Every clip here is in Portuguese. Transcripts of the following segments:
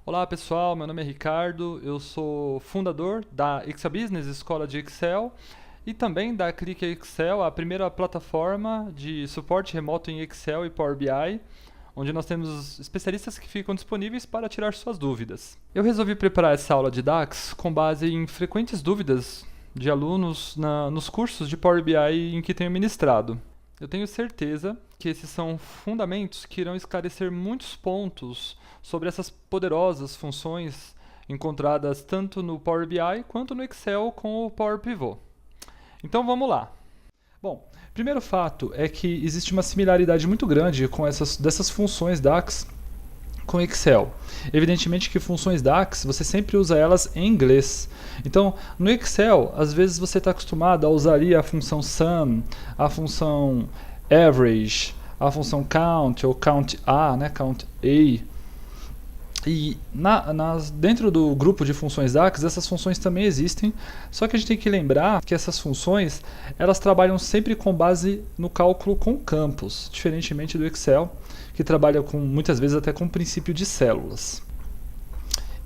Olá pessoal, meu nome é Ricardo, eu sou fundador da Excel Business, escola de Excel, e também da Click Excel, a primeira plataforma de suporte remoto em Excel e Power BI, onde nós temos especialistas que ficam disponíveis para tirar suas dúvidas. Eu resolvi preparar essa aula de DAX com base em frequentes dúvidas de alunos nos cursos de Power BI em que tenho ministrado. Eu tenho certeza que esses são fundamentos que irão esclarecer muitos pontos sobre essas poderosas funções encontradas tanto no Power BI quanto no Excel com o Power Pivot. Então vamos lá. Bom, primeiro fato é que existe uma similaridade muito grande com dessas funções DAX com Excel. Evidentemente que funções DAX, você sempre usa elas em inglês. Então, no Excel, às vezes você está acostumado a usar ali a função sum, a função average, a função count, ou count A, né, count A. E dentro do grupo de funções DAX, essas funções também existem, só que a gente tem que lembrar que essas funções, elas trabalham sempre com base no cálculo com campos, diferentemente do Excel, que trabalha muitas vezes até com o princípio de células.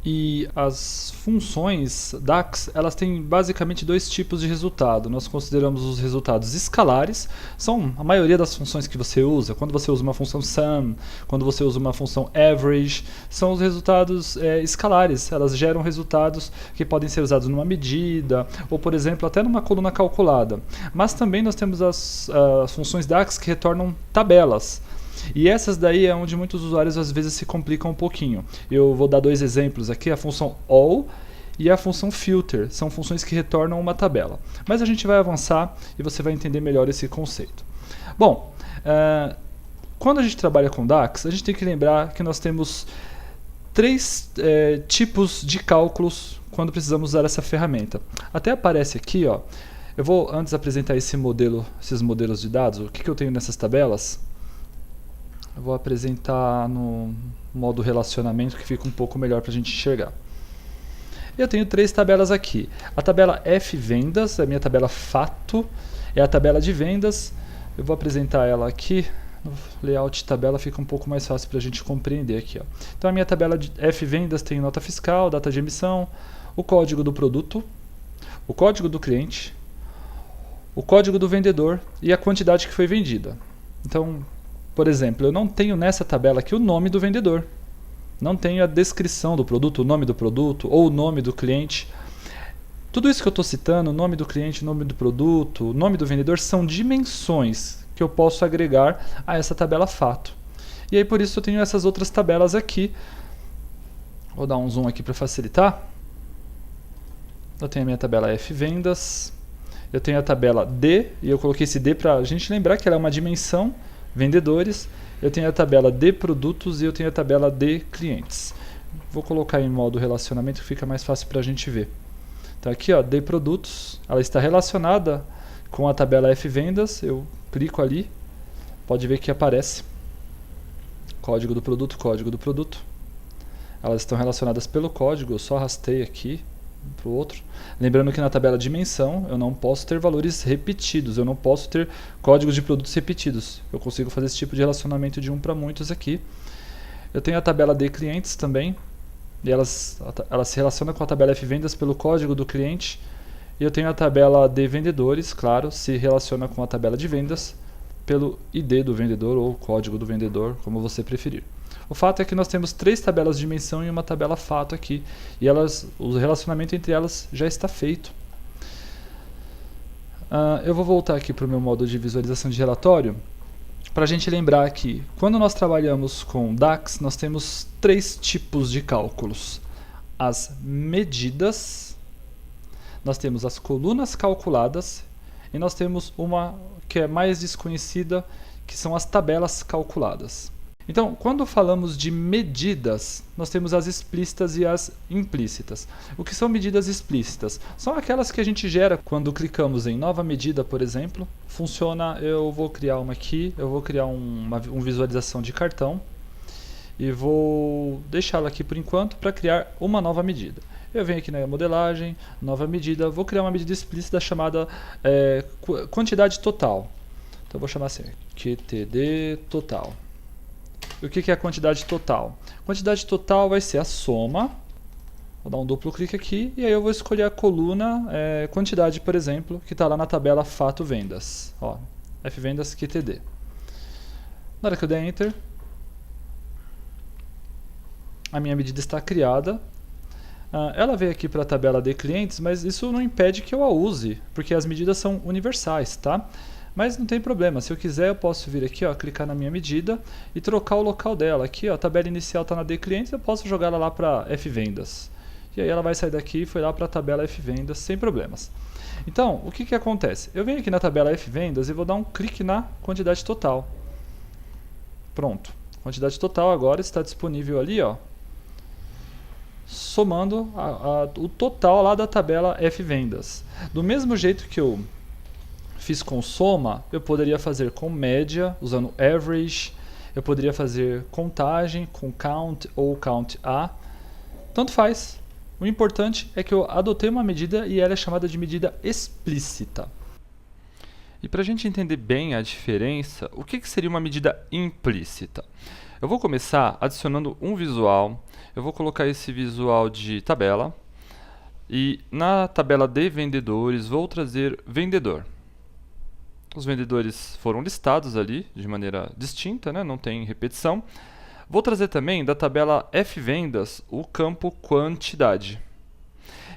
E as funções DAX, elas têm basicamente dois tipos de resultado. Nós consideramos os resultados escalares, são a maioria das funções que você usa. Quando você usa uma função sum, quando você usa uma função average, são os resultados escalares. Elas geram resultados que podem ser usados numa medida, ou por exemplo, até numa coluna calculada. Mas também nós temos as funções DAX que retornam tabelas. E essas daí é onde muitos usuários às vezes se complicam um pouquinho. Eu vou dar dois exemplos aqui, a função all e a função filter. São funções que retornam uma tabela. Mas a gente vai avançar e você vai entender melhor esse conceito. Bom, quando a gente trabalha com DAX, a gente tem que lembrar que nós temos três tipos de cálculos quando precisamos usar essa ferramenta. Até aparece aqui, ó. Eu vou antes apresentar esses modelos de dados. O que eu tenho nessas tabelas? Eu vou apresentar no modo relacionamento, que fica um pouco melhor para a gente enxergar. Eu tenho três tabelas aqui. A tabela F vendas, a minha tabela fato, é a tabela de vendas. Eu vou apresentar ela aqui. No layout tabela fica um pouco mais fácil para a gente compreender aqui, ó. Então a minha tabela de F vendas tem nota fiscal, data de emissão, o código do produto, o código do cliente, o código do vendedor e a quantidade que foi vendida. Então, por exemplo, eu não tenho nessa tabela aqui o nome do vendedor. Não tenho a descrição do produto, o nome do produto ou o nome do cliente. Tudo isso que eu estou citando, o nome do cliente, o nome do produto, o nome do vendedor, são dimensões que eu posso agregar a essa tabela fato. E aí por isso eu tenho essas outras tabelas aqui. Vou dar um zoom aqui para facilitar. Eu tenho a minha tabela F vendas. Eu tenho a tabela D, e eu coloquei esse D para a gente lembrar que ela é uma dimensão vendedores, eu tenho a tabela de produtos e eu tenho a tabela de clientes. Vou colocar em modo relacionamento que fica mais fácil para a gente ver. Então aqui, ó, de produtos, ela está relacionada com a tabela F vendas, eu clico ali, pode ver que aparece código do produto, código do produto. Elas estão relacionadas pelo código, eu só arrastei aqui para o outro. Lembrando que na tabela dimensão eu não posso ter valores repetidos, eu não posso ter códigos de produtos repetidos. Eu consigo fazer esse tipo de relacionamento de um para muitos aqui. Eu tenho a tabela de clientes também, e ela se relaciona com a tabela F vendas pelo código do cliente. E eu tenho a tabela de vendedores, claro, se relaciona com a tabela de vendas pelo ID do vendedor ou código do vendedor, como você preferir. O fato é que nós temos três tabelas de dimensão e uma tabela fato aqui, e o relacionamento entre elas já está feito. Eu vou voltar aqui para o meu modo de visualização de relatório, para a gente lembrar que quando nós trabalhamos com DAX, nós temos três tipos de cálculos. As medidas, nós temos as colunas calculadas, e nós temos uma que é mais desconhecida, que são as tabelas calculadas. Então, quando falamos de medidas, nós temos as explícitas e as implícitas. O que são medidas explícitas? São aquelas que a gente gera quando clicamos em nova medida, por exemplo. Funciona, eu vou criar uma aqui, eu vou criar uma visualização de cartão e vou deixá-la aqui por enquanto para criar uma nova medida. Eu venho aqui na modelagem, nova medida, vou criar uma medida explícita chamada quantidade total. Então eu vou chamar assim, QTD total. E o que é a quantidade total? Quantidade total vai ser a soma. Vou dar um duplo clique aqui e aí eu vou escolher a coluna quantidade, por exemplo, que está lá na tabela fato vendas. Ó, fvendas QTD. Na hora que eu der Enter, a minha medida está criada. Ela veio aqui para a tabela de clientes, mas isso não impede que eu a use, porque as medidas são universais, tá? Mas não tem problema, se eu quiser eu posso vir aqui, ó, clicar na minha medida e trocar o local dela. Aqui, ó, a tabela inicial está na de clientes, eu posso jogar ela lá para fvendas. E aí ela vai sair daqui e foi lá para a tabela fvendas sem problemas. Então, o que acontece? Eu venho aqui na tabela fvendas e vou dar um clique na quantidade total. Pronto, quantidade total agora está disponível ali, ó, somando o total lá da tabela fvendas. Do mesmo jeito que eu fiz com soma, eu poderia fazer com média, usando average, eu poderia fazer contagem com count ou count A, tanto faz. O importante é que eu adotei uma medida e ela é chamada de medida explícita. E para a gente entender bem a diferença, o que seria uma medida implícita? Eu vou começar adicionando um visual, eu vou colocar esse visual de tabela, e na tabela de vendedores vou trazer vendedor. Os vendedores foram listados ali de maneira distinta, né? Não tem repetição. Vou trazer também da tabela fvendas o campo quantidade.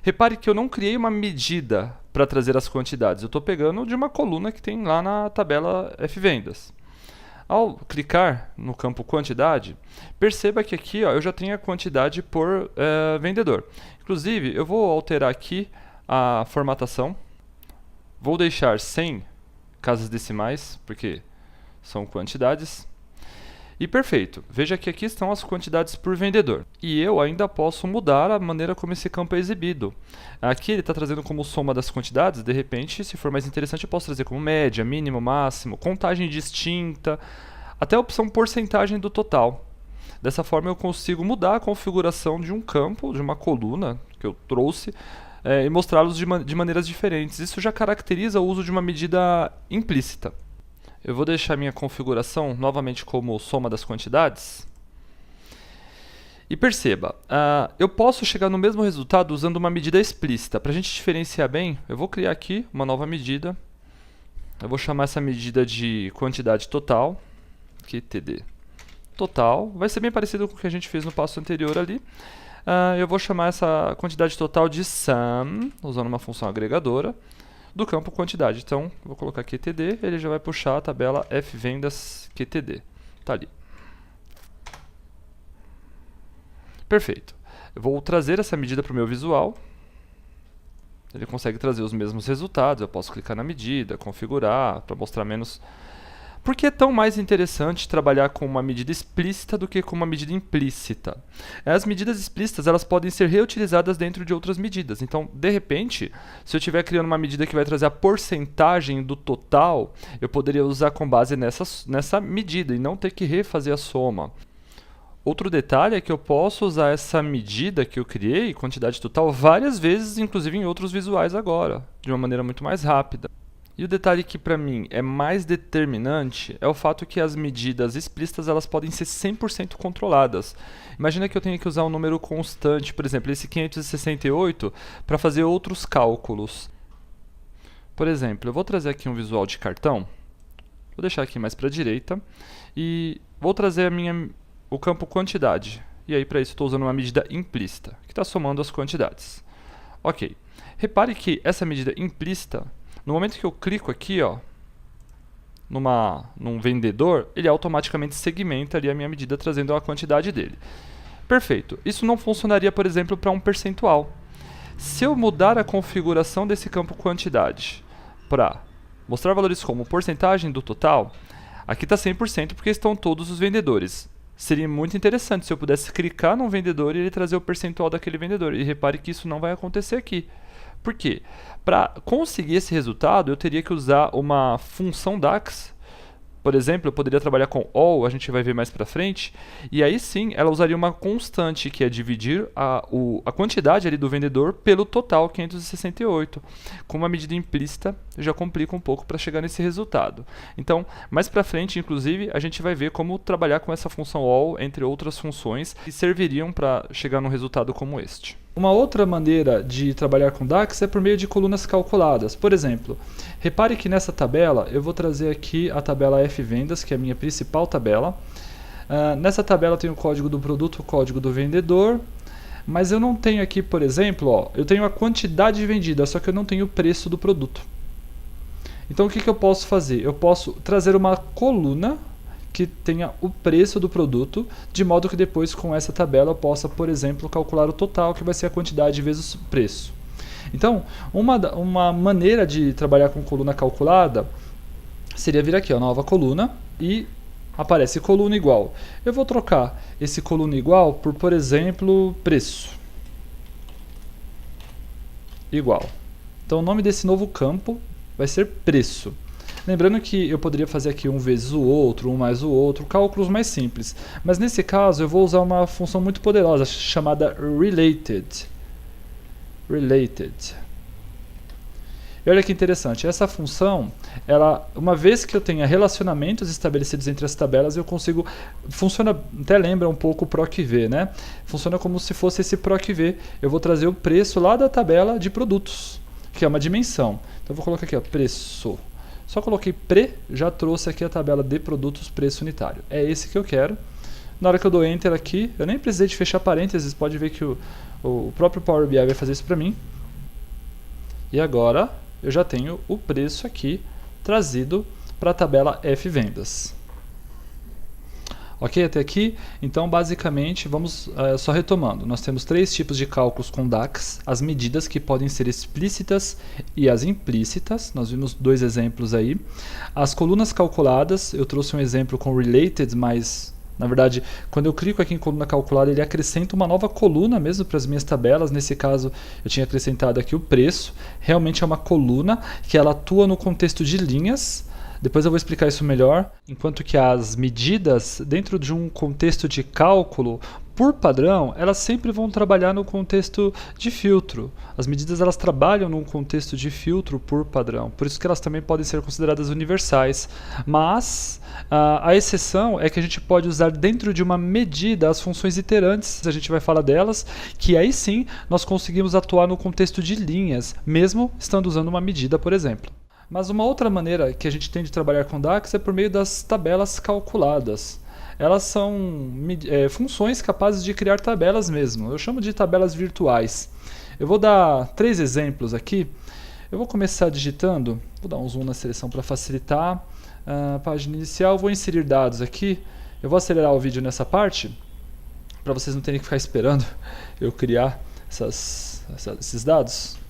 Repare que eu não criei uma medida para trazer as quantidades, eu estou pegando de uma coluna que tem lá na tabela fvendas. Ao clicar no campo quantidade, perceba que aqui, ó, eu já tenho a quantidade por vendedor. Inclusive, eu vou alterar aqui a formatação. Vou deixar 100 casas decimais, porque são quantidades. E perfeito, veja que aqui estão as quantidades por vendedor. E eu ainda posso mudar a maneira como esse campo é exibido. Aqui ele está trazendo como soma das quantidades, de repente, se for mais interessante, eu posso trazer como média, mínimo, máximo, contagem distinta, até a opção porcentagem do total. Dessa forma eu consigo mudar a configuração de um campo, de uma coluna que eu trouxe, e mostrá-los de maneiras diferentes. Isso já caracteriza o uso de uma medida implícita. Eu vou deixar minha configuração novamente como soma das quantidades. E perceba, eu posso chegar no mesmo resultado usando uma medida explícita. Para a gente diferenciar bem, eu vou criar aqui uma nova medida. Eu vou chamar essa medida de quantidade total, QTD total. Vai ser bem parecido com o que a gente fez no passo anterior ali. Eu vou chamar essa quantidade total de sum, usando uma função agregadora, do campo quantidade. Então, vou colocar QTD, ele já vai puxar a tabela fvendas QTD. Está ali. Perfeito. Eu vou trazer essa medida para o meu visual. Ele consegue trazer os mesmos resultados. Eu posso clicar na medida, configurar, para mostrar menos. Por que é tão mais interessante trabalhar com uma medida explícita do que com uma medida implícita? As medidas explícitas elas podem ser reutilizadas dentro de outras medidas. Então, de repente, se eu estiver criando uma medida que vai trazer a porcentagem do total, eu poderia usar com base nessa medida e não ter que refazer a soma. Outro detalhe é que eu posso usar essa medida que eu criei, quantidade total, várias vezes, inclusive em outros visuais agora, de uma maneira muito mais rápida. E o detalhe que para mim é mais determinante é o fato que as medidas explícitas elas podem ser 100% controladas. Imagina que eu tenha que usar um número constante, por exemplo, esse 568, para fazer outros cálculos. Por exemplo, eu vou trazer aqui um visual de cartão, vou deixar aqui mais para a direita, e vou trazer o campo quantidade. E aí para isso estou usando uma medida implícita, que está somando as quantidades. Ok, repare que essa medida implícita, no momento que eu clico aqui, ó, num vendedor, ele automaticamente segmenta ali a minha medida, trazendo a quantidade dele. Perfeito. Isso não funcionaria, por exemplo, para um percentual. Se eu mudar a configuração desse campo quantidade para mostrar valores como porcentagem do total, aqui está 100% porque estão todos os vendedores. Seria muito interessante se eu pudesse clicar num vendedor e ele trazer o percentual daquele vendedor. E repare que isso não vai acontecer aqui. Por quê? Para conseguir esse resultado, eu teria que usar uma função DAX por exemplo, eu poderia trabalhar com all, a gente vai ver mais para frente, e aí sim ela usaria uma constante, que é dividir a quantidade ali do vendedor pelo total, 568. Com uma medida implícita, já complica um pouco para chegar nesse resultado. Então, mais para frente, inclusive, a gente vai ver como trabalhar com essa função all, entre outras funções, que serviriam para chegar num resultado como este. Uma outra maneira de trabalhar com DAX é por meio de colunas calculadas. Por exemplo, repare que nessa tabela, eu vou trazer aqui a tabela F-Vendas, que é a minha principal tabela. Nessa tabela tem o código do produto, o código do vendedor, mas eu não tenho aqui, por exemplo, eu tenho a quantidade vendida, só que eu não tenho o preço do produto. Então o que eu posso fazer? Eu posso trazer uma coluna que tenha o preço do produto, de modo que depois com essa tabela eu possa, por exemplo, calcular o total, que vai ser a quantidade vezes o preço. Então, uma maneira de trabalhar com coluna calculada seria vir aqui, ó, nova coluna, e aparece coluna igual. Eu vou trocar esse coluna igual por exemplo, preço. Igual. Então o nome desse novo campo vai ser preço. Lembrando que eu poderia fazer aqui um vezes o outro, um mais o outro, cálculos mais simples. Mas nesse caso eu vou usar uma função muito poderosa chamada related. E olha que interessante, essa função, uma vez que eu tenha relacionamentos estabelecidos entre as tabelas, eu consigo, funciona, até lembra um pouco o PROC-V, né? Funciona como se fosse esse PROC-V. Eu vou trazer o preço lá da tabela de produtos, que é uma dimensão. Então eu vou colocar aqui, ó, preço. Só coloquei pre, já trouxe aqui a tabela de produtos, preço unitário. É esse que eu quero. Na hora que eu dou Enter aqui, eu nem precisei de fechar parênteses, pode ver que o próprio Power BI vai fazer isso para mim. E agora eu já tenho o preço aqui trazido para a tabela F-Vendas. Ok, até aqui? Então, basicamente, vamos só retomando. Nós temos três tipos de cálculos com DAX. As medidas que podem ser explícitas e as implícitas. Nós vimos dois exemplos aí. As colunas calculadas, eu trouxe um exemplo com related, mas, na verdade, quando eu clico aqui em coluna calculada, ele acrescenta uma nova coluna mesmo para as minhas tabelas. Nesse caso, eu tinha acrescentado aqui o preço. Realmente é uma coluna que ela atua no contexto de linhas. Depois eu vou explicar isso melhor, enquanto que as medidas, dentro de um contexto de cálculo, por padrão, elas sempre vão trabalhar no contexto de filtro. As medidas elas trabalham num contexto de filtro por padrão, por isso que elas também podem ser consideradas universais. Mas a exceção é que a gente pode usar dentro de uma medida as funções iterantes, a gente vai falar delas, que aí sim nós conseguimos atuar no contexto de linhas, mesmo estando usando uma medida, por exemplo. Mas uma outra maneira que a gente tem de trabalhar com DAX é por meio das tabelas calculadas. Elas são funções capazes de criar tabelas mesmo. Eu chamo de tabelas virtuais. Eu vou dar 3 exemplos aqui. Eu vou começar digitando, vou dar um zoom na seleção para facilitar. Página inicial, vou inserir dados aqui. Eu vou acelerar o vídeo nessa parte, para vocês não terem que ficar esperando eu criar esses dados.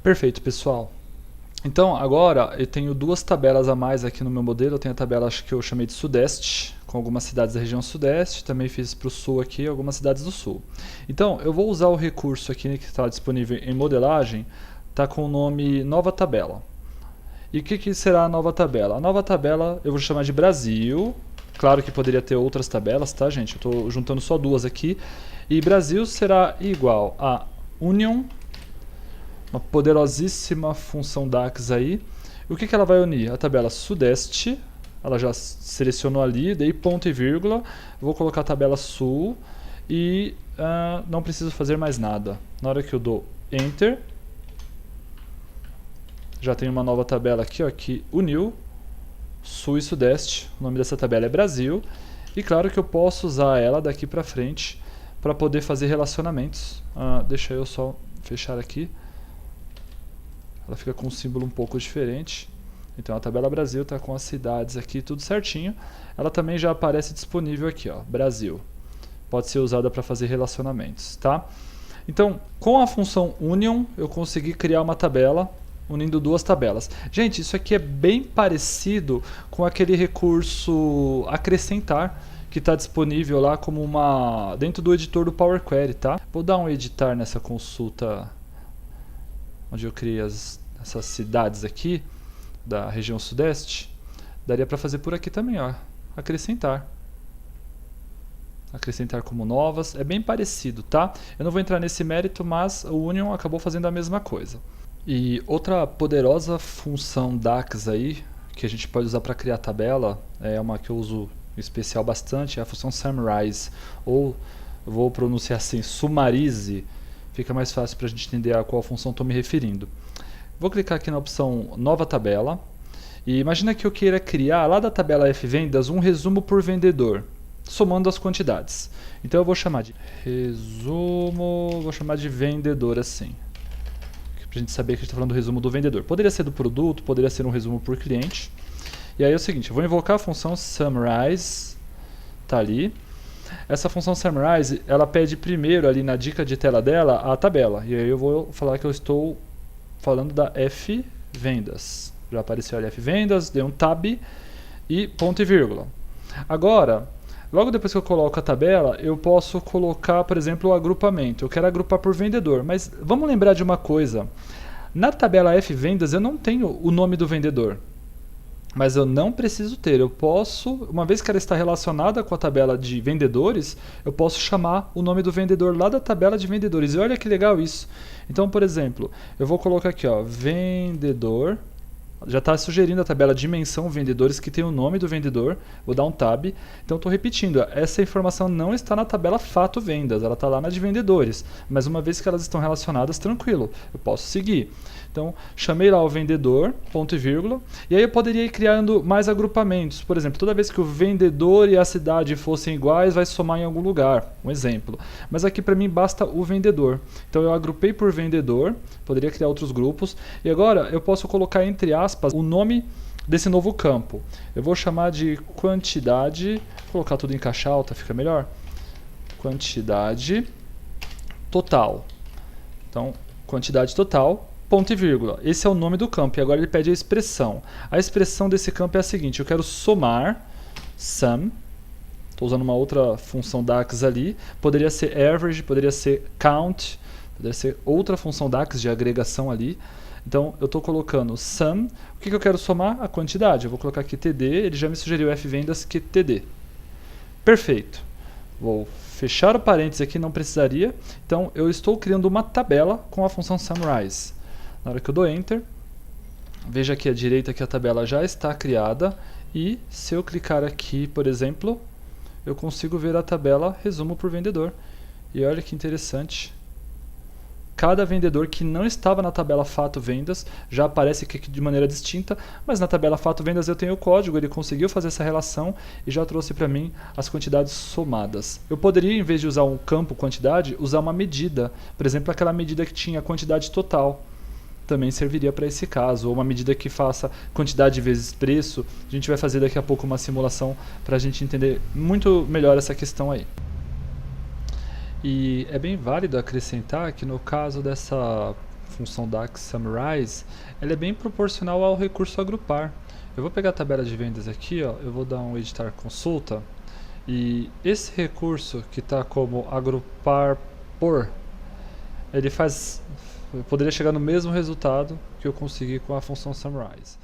Perfeito, pessoal. Então, agora eu tenho duas tabelas a mais aqui no meu modelo. Eu tenho a tabela que eu chamei de Sudeste, com algumas cidades da região Sudeste. Também fiz para o Sul aqui, algumas cidades do Sul. Então, eu vou usar o recurso aqui que está disponível em modelagem, está com o nome Nova Tabela. E o que será a nova tabela? A nova tabela eu vou chamar de Brasil. Claro que poderia ter outras tabelas, tá, gente? Eu estou juntando só duas aqui. E Brasil será igual a Union, uma poderosíssima função DAX aí. O que ela vai unir? A tabela Sudeste, ela já selecionou ali, dei ponto e vírgula, vou colocar a tabela Sul e não preciso fazer mais nada. Na hora que eu dou Enter, já tem uma nova tabela aqui, ó, que uniu Sul e Sudeste. O nome dessa tabela é Brasil. E claro que eu posso usar ela daqui para frente para poder fazer relacionamentos. Deixa eu só fechar aqui. Ela fica com um símbolo um pouco diferente. Então a tabela Brasil está com as cidades aqui tudo certinho. Ela também já aparece disponível aqui, ó, Brasil. pode ser usada para fazer relacionamentos, tá? Então, com a função union, eu consegui criar uma tabela unindo duas tabelas. Gente, isso aqui é bem parecido com aquele recurso acrescentar que está disponível lá como dentro do editor do Power Query, tá? Vou dar um editar nessa consulta onde eu criei essas cidades aqui da região sudeste. Daria para fazer por aqui também, ó, acrescentar como novas, é bem parecido, tá? Eu não vou entrar nesse mérito, mas o Union acabou fazendo a mesma coisa. E outra poderosa função DAX aí, que a gente pode usar para criar tabela, é uma que eu uso em especial bastante, é a função summarize, ou vou pronunciar assim, summarize, fica mais fácil para a gente entender a qual função estou me referindo. Vou clicar aqui na opção nova tabela, e imagina que eu queira criar lá da tabela F-Vendas um resumo por vendedor, somando as quantidades. Então eu vou chamar de resumo, vou chamar de vendedor assim, para a gente saber que a gente está falando do resumo do vendedor. Poderia ser do produto, poderia ser um resumo por cliente. E aí é o seguinte, eu vou invocar a função summarize, tá ali. Essa função summarize, ela pede primeiro ali na dica de tela dela a tabela. E aí eu vou falar que eu estou falando da F-Vendas. Já apareceu ali F-Vendas, dei um tab e ponto e vírgula. Agora, logo depois que eu coloco a tabela, eu posso colocar, por exemplo, o agrupamento. Eu quero agrupar por vendedor, mas vamos lembrar de uma coisa. Na tabela F-Vendas eu não tenho o nome do vendedor, mas eu não preciso ter. Eu posso, uma vez que ela está relacionada com a tabela de vendedores, eu posso chamar o nome do vendedor lá da tabela de vendedores. E olha que legal isso. Então, por exemplo, eu vou colocar aqui, ó, vendedor. Já está sugerindo a tabela dimensão vendedores que tem o nome do vendedor. Vou dar um tab. Então estou repetindo, essa informação não está na tabela fato vendas, ela está lá na de vendedores. Mas uma vez que elas estão relacionadas, tranquilo, eu posso seguir. Então chamei lá o vendedor, ponto e vírgula, e aí eu poderia ir criando mais agrupamentos. Por exemplo, toda vez que o vendedor e a cidade fossem iguais, vai somar em algum lugar, um exemplo. Mas aqui para mim basta o vendedor. Então eu agrupei por vendedor, poderia criar outros grupos, e agora eu posso colocar entre aspas o nome desse novo campo. Eu vou chamar de quantidade, vou colocar tudo em caixa alta, fica melhor. Quantidade total. Então, quantidade total, ponto e vírgula. Esse é o nome do campo, e agora ele pede a expressão. A expressão desse campo é a seguinte, eu quero somar, sum, estou usando uma outra função DAX ali, poderia ser average, poderia ser count, poderia ser outra função DAX de agregação ali. Então eu estou colocando sum, o que eu quero somar? A quantidade. Eu vou colocar aqui TD, ele já me sugeriu F-Vendas que TD. Perfeito. Vou fechar o parênteses aqui, não precisaria. Então eu estou criando uma tabela com a função summarize. Na hora que eu dou Enter, veja aqui à direita que a tabela já está criada. E se eu clicar aqui, por exemplo, eu consigo ver a tabela resumo por vendedor. E olha que interessante. Cada vendedor que não estava na tabela fato vendas já aparece aqui de maneira distinta, mas na tabela fato vendas eu tenho o código, ele conseguiu fazer essa relação e já trouxe para mim as quantidades somadas. Eu poderia, em vez de usar um campo quantidade, usar uma medida, por exemplo, aquela medida que tinha a quantidade total. Também serviria para esse caso, ou uma medida que faça quantidade vezes preço. A gente vai fazer daqui a pouco uma simulação para a gente entender muito melhor essa questão aí. E é bem válido acrescentar que no caso dessa função DAX summarize, ela é bem proporcional ao recurso agrupar. Eu vou pegar a tabela de vendas aqui, ó, eu vou dar um editar consulta, e esse recurso que está como agrupar por, ele faz, eu poderia chegar no mesmo resultado que eu consegui com a função summarize.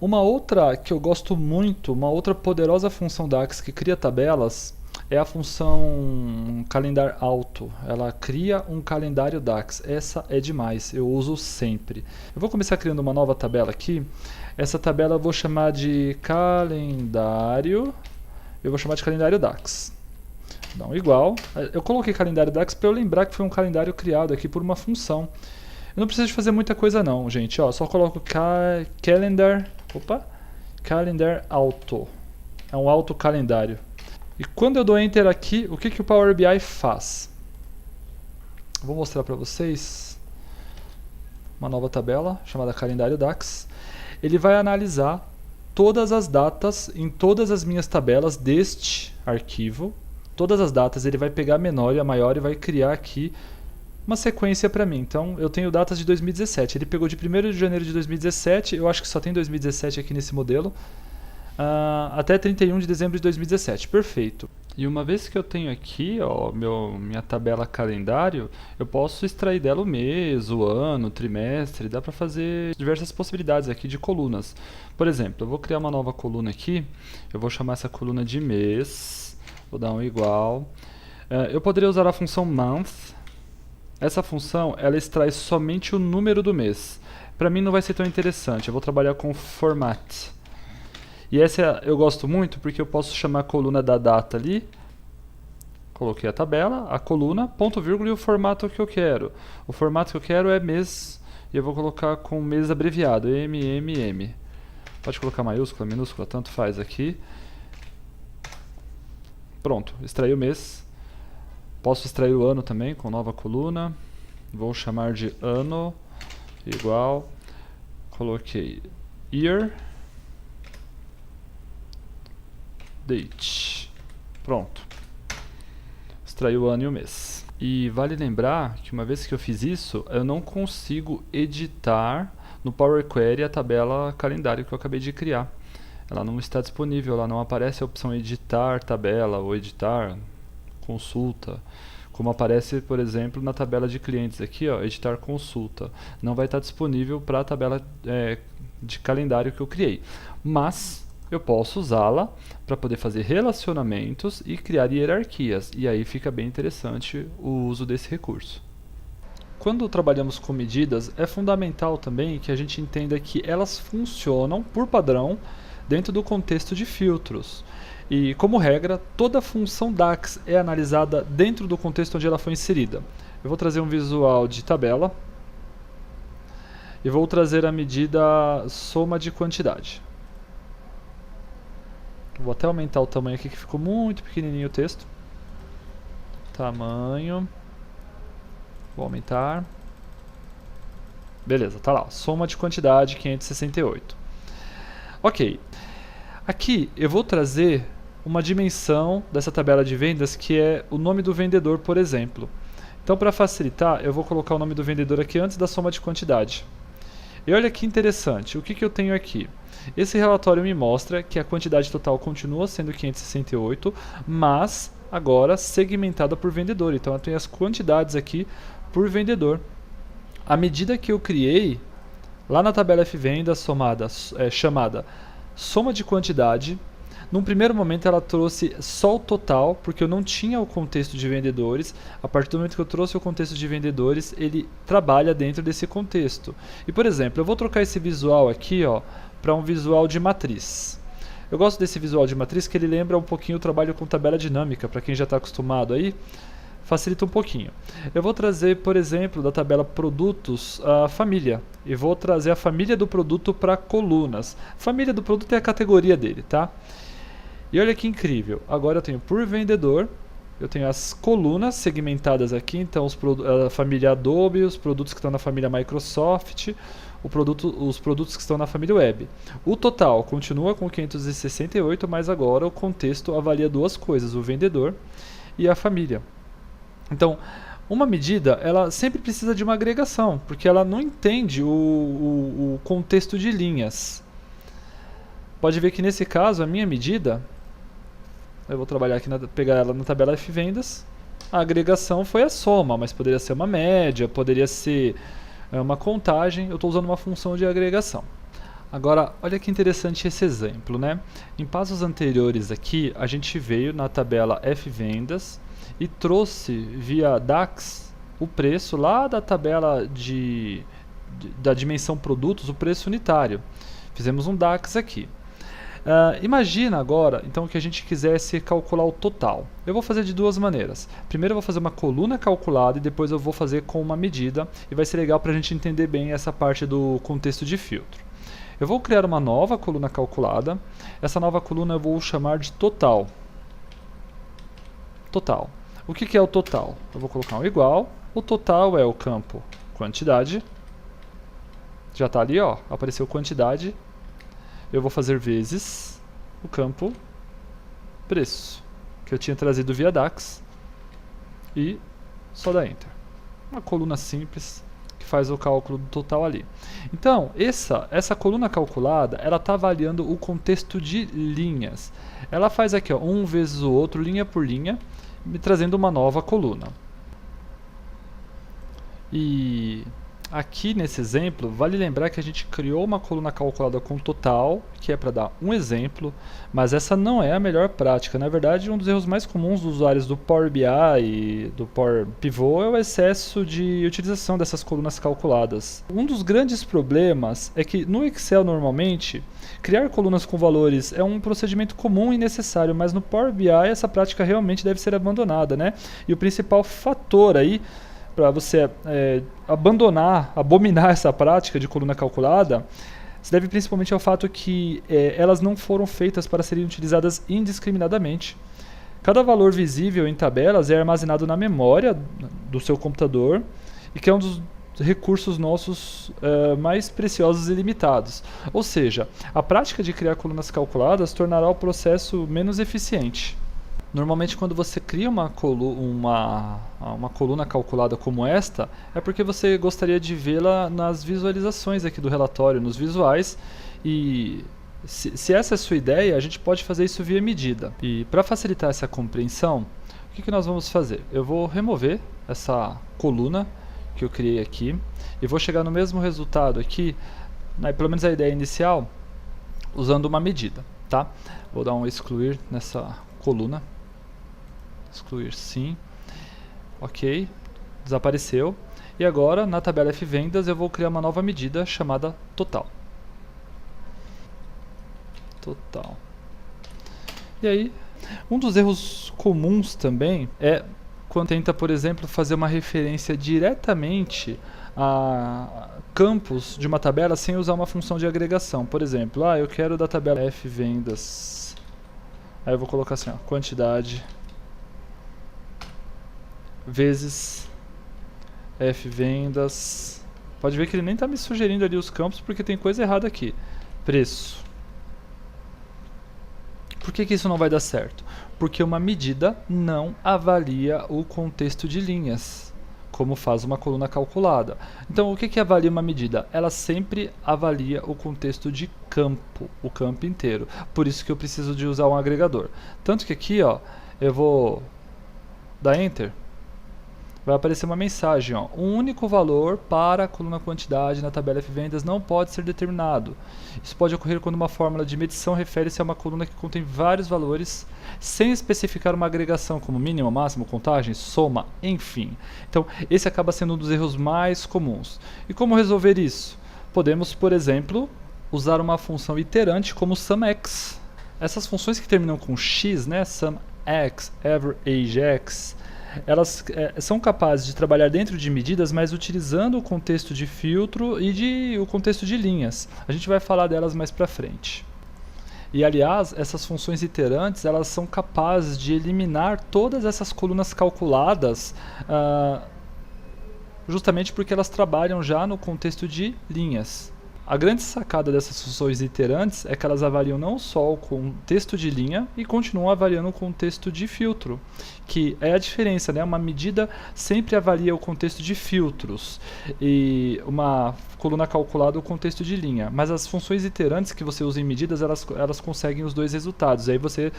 Uma outra que eu gosto muito, uma outra poderosa função DAX que cria tabelas, é a função calendar auto. Ela cria um calendário DAX. Essa é demais, eu uso sempre. Eu vou começar criando uma nova tabela aqui. Essa tabela eu vou chamar de calendário. Eu vou chamar de calendário DAX. Não, igual. Eu coloquei calendário DAX para eu lembrar que foi um calendário criado aqui por uma função. Eu não preciso de fazer muita coisa não, gente. Ó, só coloco calendar auto. É um auto calendário. E quando eu dou Enter aqui, o que o Power BI faz? Vou mostrar para vocês uma nova tabela chamada Calendário DAX. Ele vai analisar todas as datas em todas as minhas tabelas deste arquivo. Todas as datas, ele vai pegar a menor e a maior e vai criar aqui uma sequência para mim. Então eu tenho datas de 2017. Ele pegou de 1º de janeiro de 2017, eu acho que só tem 2017 aqui nesse modelo, até 31 de dezembro de 2017. Perfeito. E uma vez que eu tenho aqui, ó, minha tabela calendário, eu posso extrair dela o mês, o ano, o trimestre, dá para fazer diversas possibilidades aqui de colunas. Por exemplo, eu vou criar uma nova coluna aqui, eu vou chamar essa coluna de mês, vou dar um igual. Eu poderia usar a função month. Essa função, ela extrai somente o número do mês. Para mim não vai ser tão interessante, eu vou trabalhar com format. E essa eu gosto muito porque eu posso chamar a coluna da data ali. Coloquei a tabela, a coluna, ponto vírgula e o formato que eu quero. O formato que eu quero é mês, e eu vou colocar com mês abreviado, MMM. Pode colocar maiúscula, minúscula, tanto faz aqui. Pronto, extraí o mês. Posso extrair o ano também com nova coluna. Vou chamar de ano, igual. Coloquei year. Date. Pronto. Extraiu o ano e o mês. E vale lembrar que uma vez que eu fiz isso, eu não consigo editar no Power Query a tabela calendário que eu acabei de criar. Ela não está disponível, ela não aparece a opção editar tabela ou editar consulta, como aparece, por exemplo, na tabela de clientes aqui, ó, editar consulta. Não vai estar disponível para a tabela de calendário que eu criei. Mas eu posso usá-la para poder fazer relacionamentos e criar hierarquias, e aí fica bem interessante o uso desse recurso. Quando trabalhamos com medidas, é fundamental também que a gente entenda que elas funcionam por padrão dentro do contexto de filtros. E, como regra, toda função DAX é analisada dentro do contexto onde ela foi inserida. Eu vou trazer um visual de tabela e vou trazer a medida soma de quantidade. Vou até aumentar o tamanho aqui, que ficou muito pequenininho o texto. Tamanho. Vou aumentar. Beleza, tá lá. Soma de quantidade 568. Ok. Aqui eu vou trazer uma dimensão dessa tabela de vendas que é o nome do vendedor, por exemplo. Então, para facilitar, eu vou colocar o nome do vendedor aqui antes da soma de quantidade. E olha que interessante, o que eu tenho aqui? Esse relatório me mostra que a quantidade total continua sendo 568, mas agora segmentada por vendedor. Então eu tenho as quantidades aqui por vendedor. A medida que eu criei lá na tabela Fvendas chamada soma de quantidade, num primeiro momento ela trouxe só o total, porque eu não tinha o contexto de vendedores. A partir do momento que eu trouxe o contexto de vendedores, ele trabalha dentro desse contexto. E, por exemplo, eu vou trocar esse visual aqui, ó, para um visual de matriz. Eu gosto desse visual de matriz que ele lembra um pouquinho o trabalho com tabela dinâmica, para quem já está acostumado aí, facilita um pouquinho. Eu vou trazer, por exemplo, da tabela produtos, a família, e vou trazer a família do produto para colunas. Família do produto é a categoria dele, tá? E olha que incrível, agora eu tenho por vendedor, eu tenho as colunas segmentadas aqui, então a família Adobe, os produtos que estão na família Microsoft, os produtos que estão na família Web. O total continua com 568, mas agora o contexto avalia duas coisas, o vendedor e a família. Então, uma medida, ela sempre precisa de uma agregação, porque ela não entende o contexto de linhas. Pode ver que nesse caso, a minha medida, eu vou trabalhar aqui, pegar ela na tabela Fvendas, a agregação foi a soma, mas poderia ser uma média, poderia ser uma contagem, eu estou usando uma função de agregação. Agora, olha que interessante esse exemplo, né? Em passos anteriores aqui, a gente veio na tabela Fvendas e trouxe via DAX o preço lá da tabela da dimensão produtos, o preço unitário. Fizemos um DAX aqui. Imagina agora, então, que a gente quisesse calcular o total. Eu vou fazer de duas maneiras. Primeiro eu vou fazer uma coluna calculada e depois eu vou fazer com uma medida. E vai ser legal para a gente entender bem essa parte do contexto de filtro. Eu vou criar uma nova coluna calculada. Essa nova coluna eu vou chamar de total. Total. O que é o total? Eu vou colocar um igual. O total é o campo quantidade. Já está ali, ó, apareceu quantidade. eu vou fazer vezes o campo preço, que eu tinha trazido via DAX, e só dar Enter. Uma coluna simples que faz o cálculo do total ali. Então, essa coluna calculada, ela está avaliando o contexto de linhas. Ela faz aqui, ó, um vezes o outro, linha por linha, me trazendo uma nova coluna. E aqui nesse exemplo, vale lembrar que a gente criou uma coluna calculada com total, que é para dar um exemplo, mas essa não é a melhor prática. Na verdade, um dos erros mais comuns dos usuários do Power BI e do Power Pivot é o excesso de utilização dessas colunas calculadas. Um dos grandes problemas é que no Excel, normalmente, criar colunas com valores é um procedimento comum e necessário, mas no Power BI essa prática realmente deve ser abandonada, né? E o principal fator aí para você abominar essa prática de coluna calculada, se deve principalmente ao fato que elas não foram feitas para serem utilizadas indiscriminadamente. Cada valor visível em tabelas é armazenado na memória do seu computador, e que é um dos recursos nossos mais preciosos e limitados. Ou seja, a prática de criar colunas calculadas tornará o processo menos eficiente. Normalmente, quando você cria uma coluna calculada como esta, é porque você gostaria de vê-la nas visualizações aqui do relatório, nos visuais, e se essa é a sua ideia, a gente pode fazer isso via medida. E para facilitar essa compreensão, o que nós vamos fazer? Eu vou remover essa coluna que eu criei aqui e vou chegar no mesmo resultado aqui, pelo menos a ideia inicial, usando uma medida, tá? Vou dar um excluir nessa coluna. Excluir sim. Ok. Desapareceu. E agora, na tabela F-vendas, eu vou criar uma nova medida chamada total. Total. E aí, um dos erros comuns também é quando tenta, por exemplo, fazer uma referência diretamente a campos de uma tabela sem usar uma função de agregação. Por exemplo, eu quero da tabela F-vendas. Aí eu vou colocar assim, ó, quantidade vezes F-vendas. Pode ver que ele nem está me sugerindo ali os campos, porque tem coisa errada aqui. Preço. Por que isso não vai dar certo? Porque uma medida não avalia o contexto de linhas, como faz uma coluna calculada. Então, o que avalia uma medida? Ela sempre avalia o contexto de campo, o campo inteiro. Por isso que eu preciso de usar um agregador. Tanto que aqui, ó, eu vou dar Enter. Vai aparecer uma mensagem, ó, um único valor para a coluna quantidade na tabela F-vendas não pode ser determinado. Isso pode ocorrer quando uma fórmula de medição refere-se a uma coluna que contém vários valores, sem especificar uma agregação como mínimo, máximo, contagem, soma, enfim. Então, esse acaba sendo um dos erros mais comuns. E como resolver isso? Podemos, por exemplo, usar uma função iterante como SUMX. Essas funções que terminam com x, né, SUMX, AverageX, elas são capazes de trabalhar dentro de medidas, mas utilizando o contexto de filtro e o contexto de linhas. A gente vai falar delas mais para frente. E, aliás, essas funções iterantes, elas são capazes de eliminar todas essas colunas calculadas, justamente porque elas trabalham já no contexto de linhas. A grande sacada dessas funções iterantes é que elas avaliam não só o contexto de linha e continuam avaliando o contexto de filtro, que é a diferença, né? Uma medida sempre avalia o contexto de filtros e uma coluna calculada o contexto de linha, mas as funções iterantes que você usa em medidas, elas conseguem os dois resultados. Aí você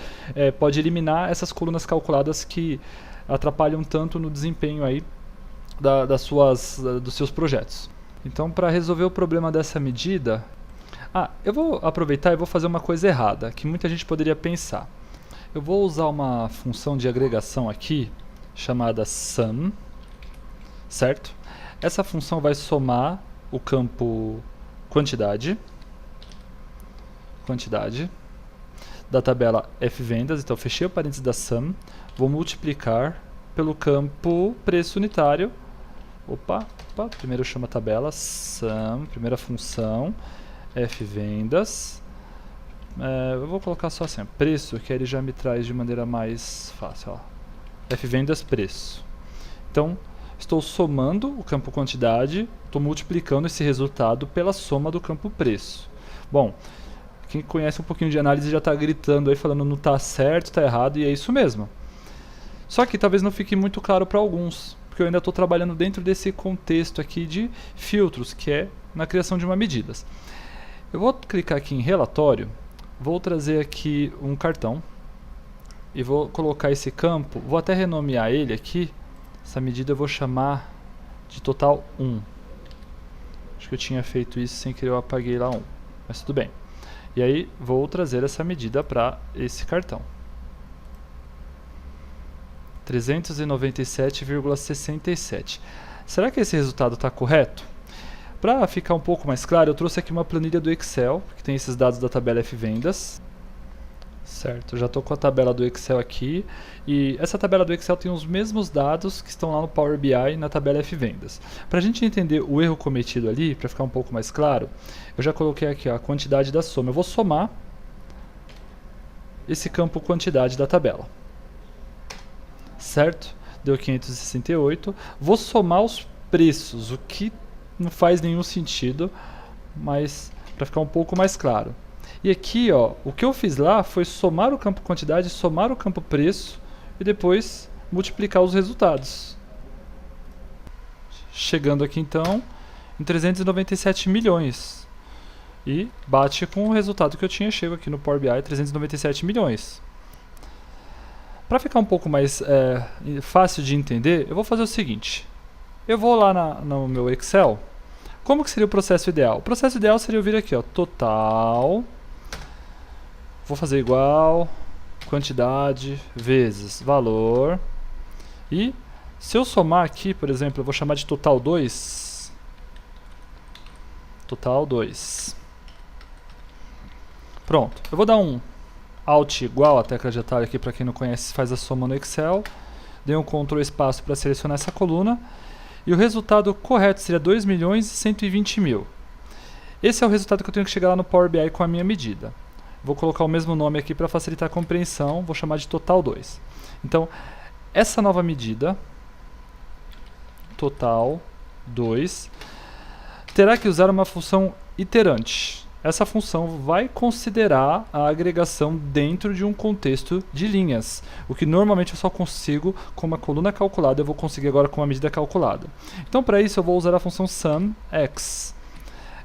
pode eliminar essas colunas calculadas que atrapalham tanto no desempenho aí dos seus projetos. Então, para resolver o problema dessa medida, eu vou aproveitar e vou fazer uma coisa errada, que muita gente poderia pensar. Eu vou usar uma função de agregação aqui, chamada sum, certo? Essa função vai somar o campo quantidade da tabela F-vendas, então fechei o parênteses da sum, vou multiplicar pelo campo preço unitário. Primeiro eu chamo a tabela sum, primeira função, F-vendas. Eu vou colocar só assim, preço, que ele já me traz de maneira mais fácil. F-vendas, preço. Então, estou somando o campo quantidade, estou multiplicando esse resultado pela soma do campo preço. Bom, Quem conhece um pouquinho de análise já está gritando aí, falando não está certo, está errado, e é isso mesmo. Só que talvez não fique muito claro para alguns, porque eu ainda estou trabalhando dentro desse contexto aqui de filtros, que é na criação de uma medida. Eu vou clicar aqui em relatório, vou trazer aqui um cartão, e vou colocar esse campo, vou até renomear ele aqui, essa medida eu vou chamar de total 1. Acho que eu tinha feito isso sem querer, eu apaguei lá 1, mas tudo bem. E aí vou trazer essa medida para esse cartão. 397,67. Será que esse resultado está correto? Para ficar um pouco mais claro, eu trouxe aqui uma planilha do Excel, que tem esses dados da tabela F-Vendas. Certo, já estou com a tabela do Excel aqui, e essa tabela do Excel tem os mesmos dados que estão lá no Power BI na tabela F-Vendas. Para a gente entender o erro cometido ali, para ficar um pouco mais claro, eu já coloquei aqui ó, a quantidade da soma. Eu vou somar esse campo quantidade da tabela. Certo? Deu 568. Vou somar os preços, o que não faz nenhum sentido, mas para ficar um pouco mais claro. E aqui, ó, o que eu fiz lá foi somar o campo quantidade, somar o campo preço e depois multiplicar os resultados. Chegando aqui então em 397 milhões. E bate com o resultado que eu tinha, chego aqui no Power BI, 397 milhões. Para ficar um pouco mais fácil de entender, eu vou fazer o seguinte. Eu vou lá no meu Excel. Como que seria o processo ideal? O processo ideal seria eu vir aqui, ó, total... Vou fazer igual, quantidade, vezes valor. E se eu somar aqui, por exemplo, eu vou chamar de total 2. Total 2. Pronto. Eu vou dar um Alt igual, a tecla de atalho aqui para quem não conhece, faz a soma no Excel. Dei um Ctrl espaço para selecionar essa coluna. E o resultado correto seria 2.120.000. Esse é o resultado que eu tenho que chegar lá no Power BI com a minha medida. Vou colocar o mesmo nome aqui para facilitar a compreensão, vou chamar de total 2. Então, essa nova medida, total 2, terá que usar uma função iterante. Essa função vai considerar a agregação dentro de um contexto de linhas, o que normalmente eu só consigo com uma coluna calculada, eu vou conseguir agora com uma medida calculada. Então, para isso, eu vou usar a função SUMX.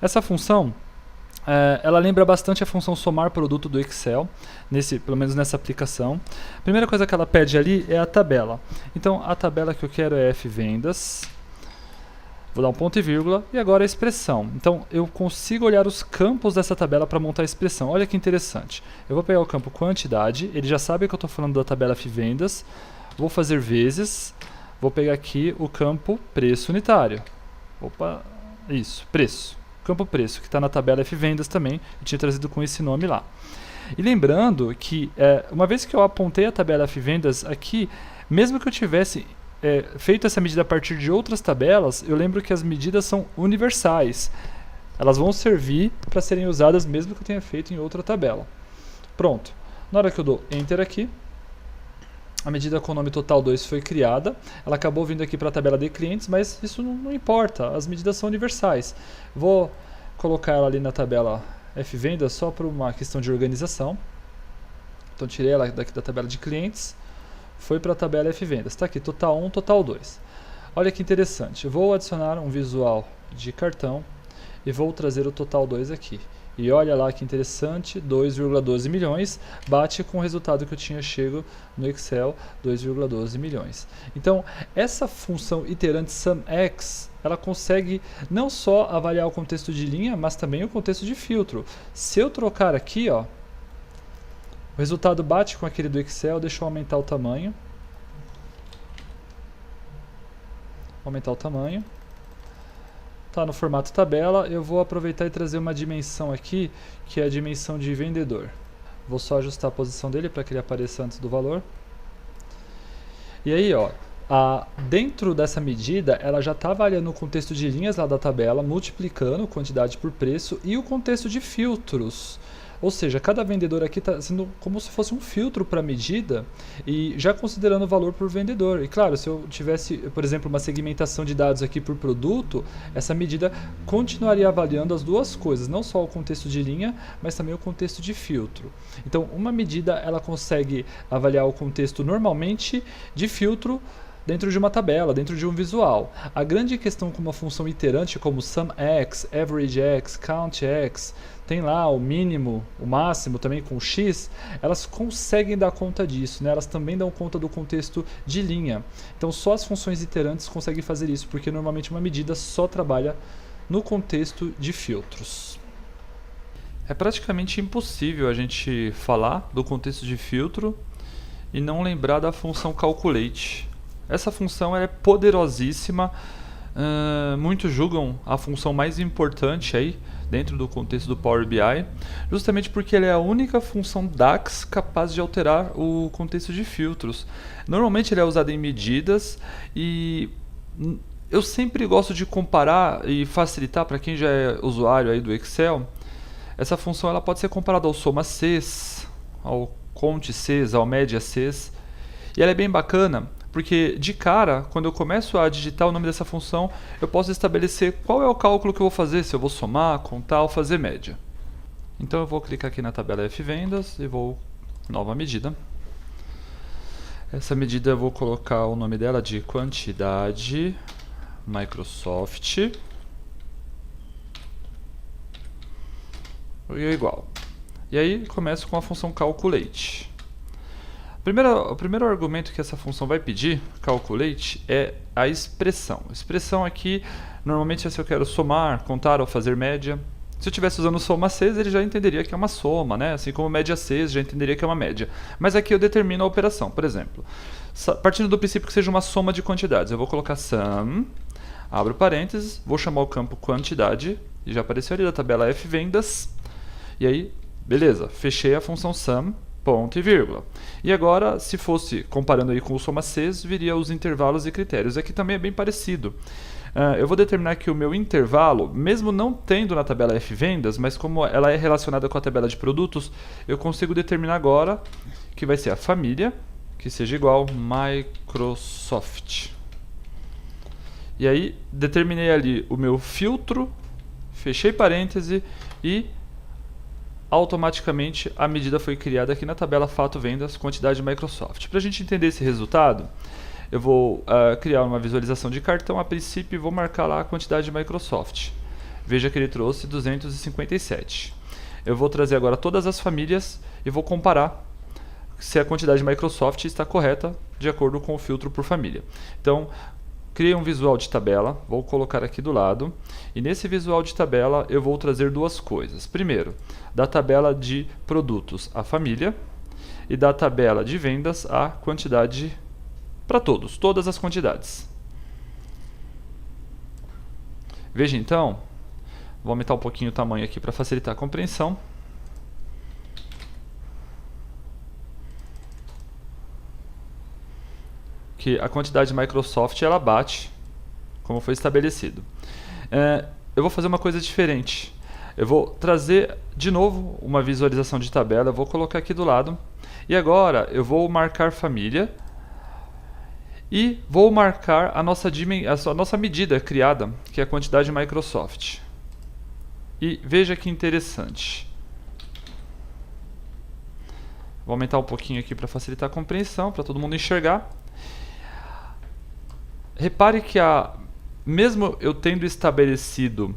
Essa função ela lembra bastante a função somar produto do Excel, pelo menos nessa aplicação. A primeira coisa que ela pede ali é a tabela. Então, a tabela que eu quero é F-Vendas. Vou dar um ponto e vírgula, e agora a expressão. Então, eu consigo olhar os campos dessa tabela para montar a expressão. Olha que interessante. Eu vou pegar o campo quantidade, ele já sabe que eu estou falando da tabela F-Vendas. Vou fazer vezes, vou pegar aqui o campo preço unitário. Opa, isso, preço. Campo preço, que está na tabela F-Vendas também, eu tinha trazido com esse nome lá. E lembrando que, uma vez que eu apontei a tabela F-Vendas aqui, mesmo que eu tivesse feito essa medida a partir de outras tabelas, eu lembro que as medidas são universais. Elas vão servir para serem usadas mesmo que eu tenha feito em outra tabela. Pronto. Na hora que eu dou Enter aqui, a medida com o nome total 2 foi criada, ela acabou vindo aqui para a tabela de clientes, mas isso não importa, as medidas são universais. Vou colocar ela ali na tabela F-Vendas só por uma questão de organização. Então tirei ela daqui da tabela de clientes, foi para a tabela F-Vendas. Está aqui, total 1, total 2. Olha que interessante, eu vou adicionar um visual de cartão e vou trazer o total 2 aqui. E olha lá que interessante, 2,12 milhões, bate com o resultado que eu tinha chego no Excel, 2,12 milhões. Então, essa função iterante SUMX, ela consegue não só avaliar o contexto de linha, mas também o contexto de filtro. Se eu trocar aqui, ó, o resultado bate com aquele do Excel, deixa eu aumentar o tamanho. Aumentar o tamanho. Está no formato tabela, eu vou aproveitar e trazer uma dimensão aqui, que é a dimensão de vendedor. Vou só ajustar a posição dele para que ele apareça antes do valor. E aí, ó, dentro dessa medida, ela já está avaliando o contexto de linhas lá da tabela, multiplicando quantidade por preço e o contexto de filtros. Ou seja, cada vendedor aqui está sendo como se fosse um filtro para a medida e já considerando o valor por vendedor. E claro, se eu tivesse, por exemplo, uma segmentação de dados aqui por produto, essa medida continuaria avaliando as duas coisas, não só o contexto de linha, mas também o contexto de filtro. Então, uma medida ela consegue avaliar o contexto normalmente de filtro dentro de uma tabela, dentro de um visual. A grande questão com uma função iterante como SumX, AverageX, CountX, tem lá o mínimo, o máximo também com x, elas conseguem dar conta disso, né? Elas também dão conta do contexto de linha. Então só as funções iterantes conseguem fazer isso, porque normalmente uma medida só trabalha no contexto de filtros. É praticamente impossível a gente falar do contexto de filtro e não lembrar da função calculate. Essa função é poderosíssima, muitos julgam a função mais importante aí dentro do contexto do Power BI, justamente porque ela é a única função DAX capaz de alterar o contexto de filtros. Normalmente ele é usado em medidas e eu sempre gosto de comparar e facilitar para quem já é usuário aí do Excel. Essa função ela pode ser comparada ao SomaCs, ao ContCs, ao MediaCs, e ela é bem bacana porque de cara, quando eu começo a digitar o nome dessa função, eu posso estabelecer qual é o cálculo que eu vou fazer, se eu vou somar, contar ou fazer média. Então eu vou clicar aqui na tabela Fvendas e vou nova medida. Essa medida eu vou colocar o nome dela de quantidade Microsoft e igual. E aí começo com a função calculate. O primeiro argumento que essa função vai pedir, calculate, é a expressão. A expressão aqui, normalmente é se eu quero somar, contar ou fazer média. Se eu estivesse usando SomaCs, ele já entenderia que é uma soma, né? Assim como MediaCs já entenderia que é uma média. Mas aqui eu determino a operação. Por exemplo, partindo do princípio que seja uma soma de quantidades, eu vou colocar sum, abro parênteses, vou chamar o campo quantidade, e já apareceu ali da tabela Fvendas, e aí, beleza, fechei a função sum, ponto e vírgula. E agora, se fosse comparando aí com o SomaCs, viria os intervalos e critérios. Aqui também é bem parecido. Eu vou determinar que o meu intervalo, mesmo não tendo na tabela Fvendas, mas como ela é relacionada com a tabela de produtos, eu consigo determinar agora que vai ser a família, que seja igual Microsoft. E aí, determinei ali o meu filtro, fechei parêntese e automaticamente a medida foi criada aqui na tabela Fato Vendas, quantidade Microsoft. Para a gente entender esse resultado, eu vou criar uma visualização de cartão a princípio e vou marcar lá a quantidade de Microsoft. Veja que ele trouxe 257. Eu vou trazer agora todas as famílias e vou comparar se a quantidade de Microsoft está correta de acordo com o filtro por família. Então, criei um visual de tabela, vou colocar aqui do lado, e nesse visual de tabela eu vou trazer duas coisas. Primeiro, da tabela de produtos a família, e da tabela de vendas a quantidade para todos, todas as quantidades. Veja então, vou aumentar um pouquinho o tamanho aqui para facilitar a compreensão. Que a quantidade de Microsoft ela bate, como foi estabelecido. Eu vou fazer uma coisa diferente. Eu vou trazer de novo uma visualização de tabela, eu vou colocar aqui do lado. E agora eu vou marcar família e vou marcar a nossa medida criada, que é a quantidade de Microsoft. E veja que interessante. Vou aumentar um pouquinho aqui para facilitar a compreensão, para todo mundo enxergar. Repare que mesmo eu tendo estabelecido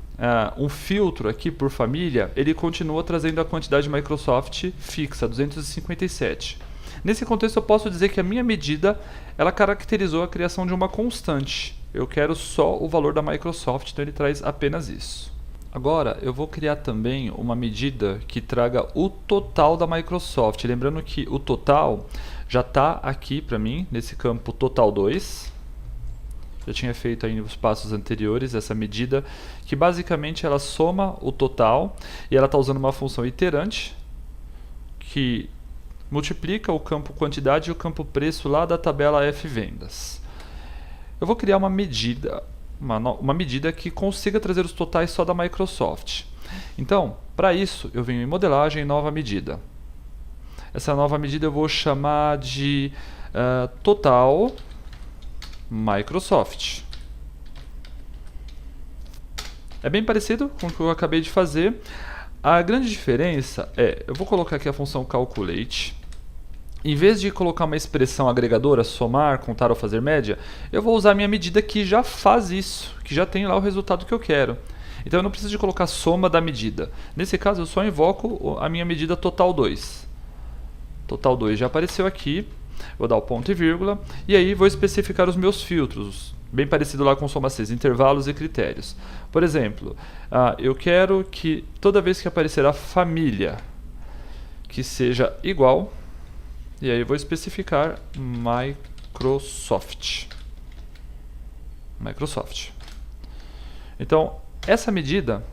um filtro aqui por família, ele continua trazendo a quantidade de Microsoft fixa, 257. Nesse contexto eu posso dizer que a minha medida ela caracterizou a criação de uma constante. Eu quero só o valor da Microsoft, então ele traz apenas isso. Agora eu vou criar também uma medida que traga o total da Microsoft. Lembrando que o total já está aqui para mim, nesse campo total 2. Já tinha feito aí nos passos anteriores essa medida, que basicamente ela soma o total e ela está usando uma função iterante que multiplica o campo quantidade e o campo preço lá da tabela Fvendas. Eu vou criar uma medida, uma medida que consiga trazer os totais só da Microsoft. Então, para isso, eu venho em modelagem, nova medida. Essa nova medida eu vou chamar de total Microsoft. É bem parecido com o que eu acabei de fazer. A grande diferença é, eu vou colocar aqui a função calculate. Em vez de colocar uma expressão agregadora, somar, contar ou fazer média, eu vou usar a minha medida que já faz isso, que já tem lá o resultado que eu quero. Então eu não preciso de colocar soma da medida. Nesse caso eu só invoco a minha medida total 2. Total 2 já apareceu aqui. Vou dar o ponto e vírgula. E aí vou especificar os meus filtros. Bem parecido lá com soma 6, intervalos e critérios. Por exemplo, eu quero que toda vez que aparecer a família que seja igual, e aí vou especificar Microsoft. Então, essa medida,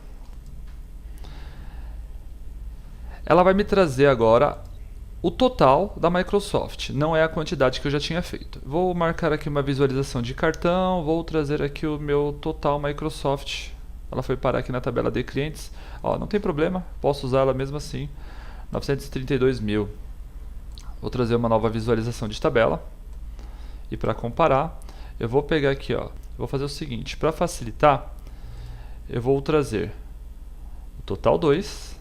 ela vai me trazer agora o total da Microsoft, não é a quantidade que eu já tinha feito. Vou marcar aqui uma visualização de cartão, vou trazer aqui o meu total Microsoft. Ela foi parar aqui na tabela de clientes. Ó, não tem problema, posso usar ela mesmo assim. 932 mil. Vou trazer uma nova visualização de tabela. E para comparar, eu vou pegar aqui, ó, vou fazer o seguinte, para facilitar, eu vou trazer o total 2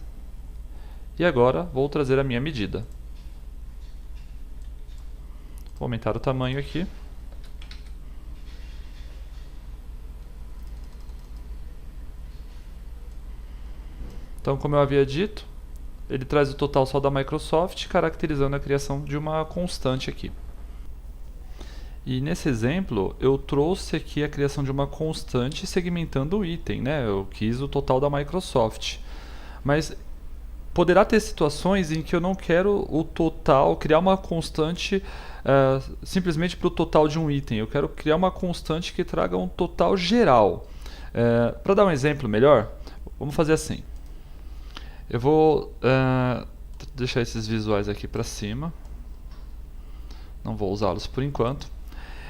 e agora vou trazer a minha medida. Vou aumentar o tamanho aqui. Então, como eu havia dito, ele traz o total só da Microsoft, caracterizando a criação de uma constante aqui. E nesse exemplo, eu trouxe aqui a criação de uma constante segmentando o item, né? Eu quis o total da Microsoft. Mas poderá ter situações em que eu não quero o total, criar uma constante simplesmente para o total de um item. Eu quero criar uma constante que traga um total geral. Para dar um exemplo melhor, vamos fazer assim. Eu vou deixar esses visuais aqui para cima. Não vou usá-los por enquanto.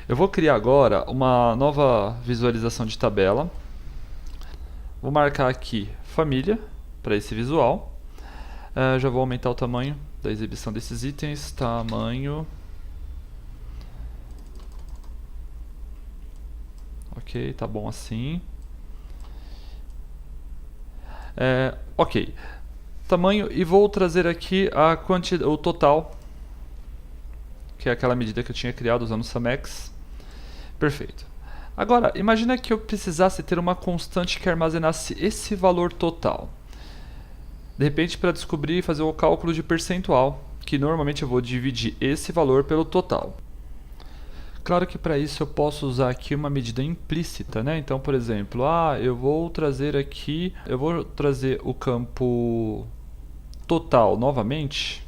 Eu vou criar agora uma nova visualização de tabela. Vou marcar aqui família para esse visual. Já vou aumentar o tamanho da exibição desses itens. Tamanho. Ok, tá bom assim. Ok. Tamanho, e vou trazer aqui o total, que é aquela medida que eu tinha criado usando o SumX. Perfeito. Agora, imagina que eu precisasse ter uma constante que armazenasse esse valor total. De repente, para descobrir e fazer o cálculo de percentual, que normalmente eu vou dividir esse valor pelo total. Claro que para isso eu posso usar aqui uma medida implícita, né? Então, por exemplo, eu vou trazer o campo total novamente,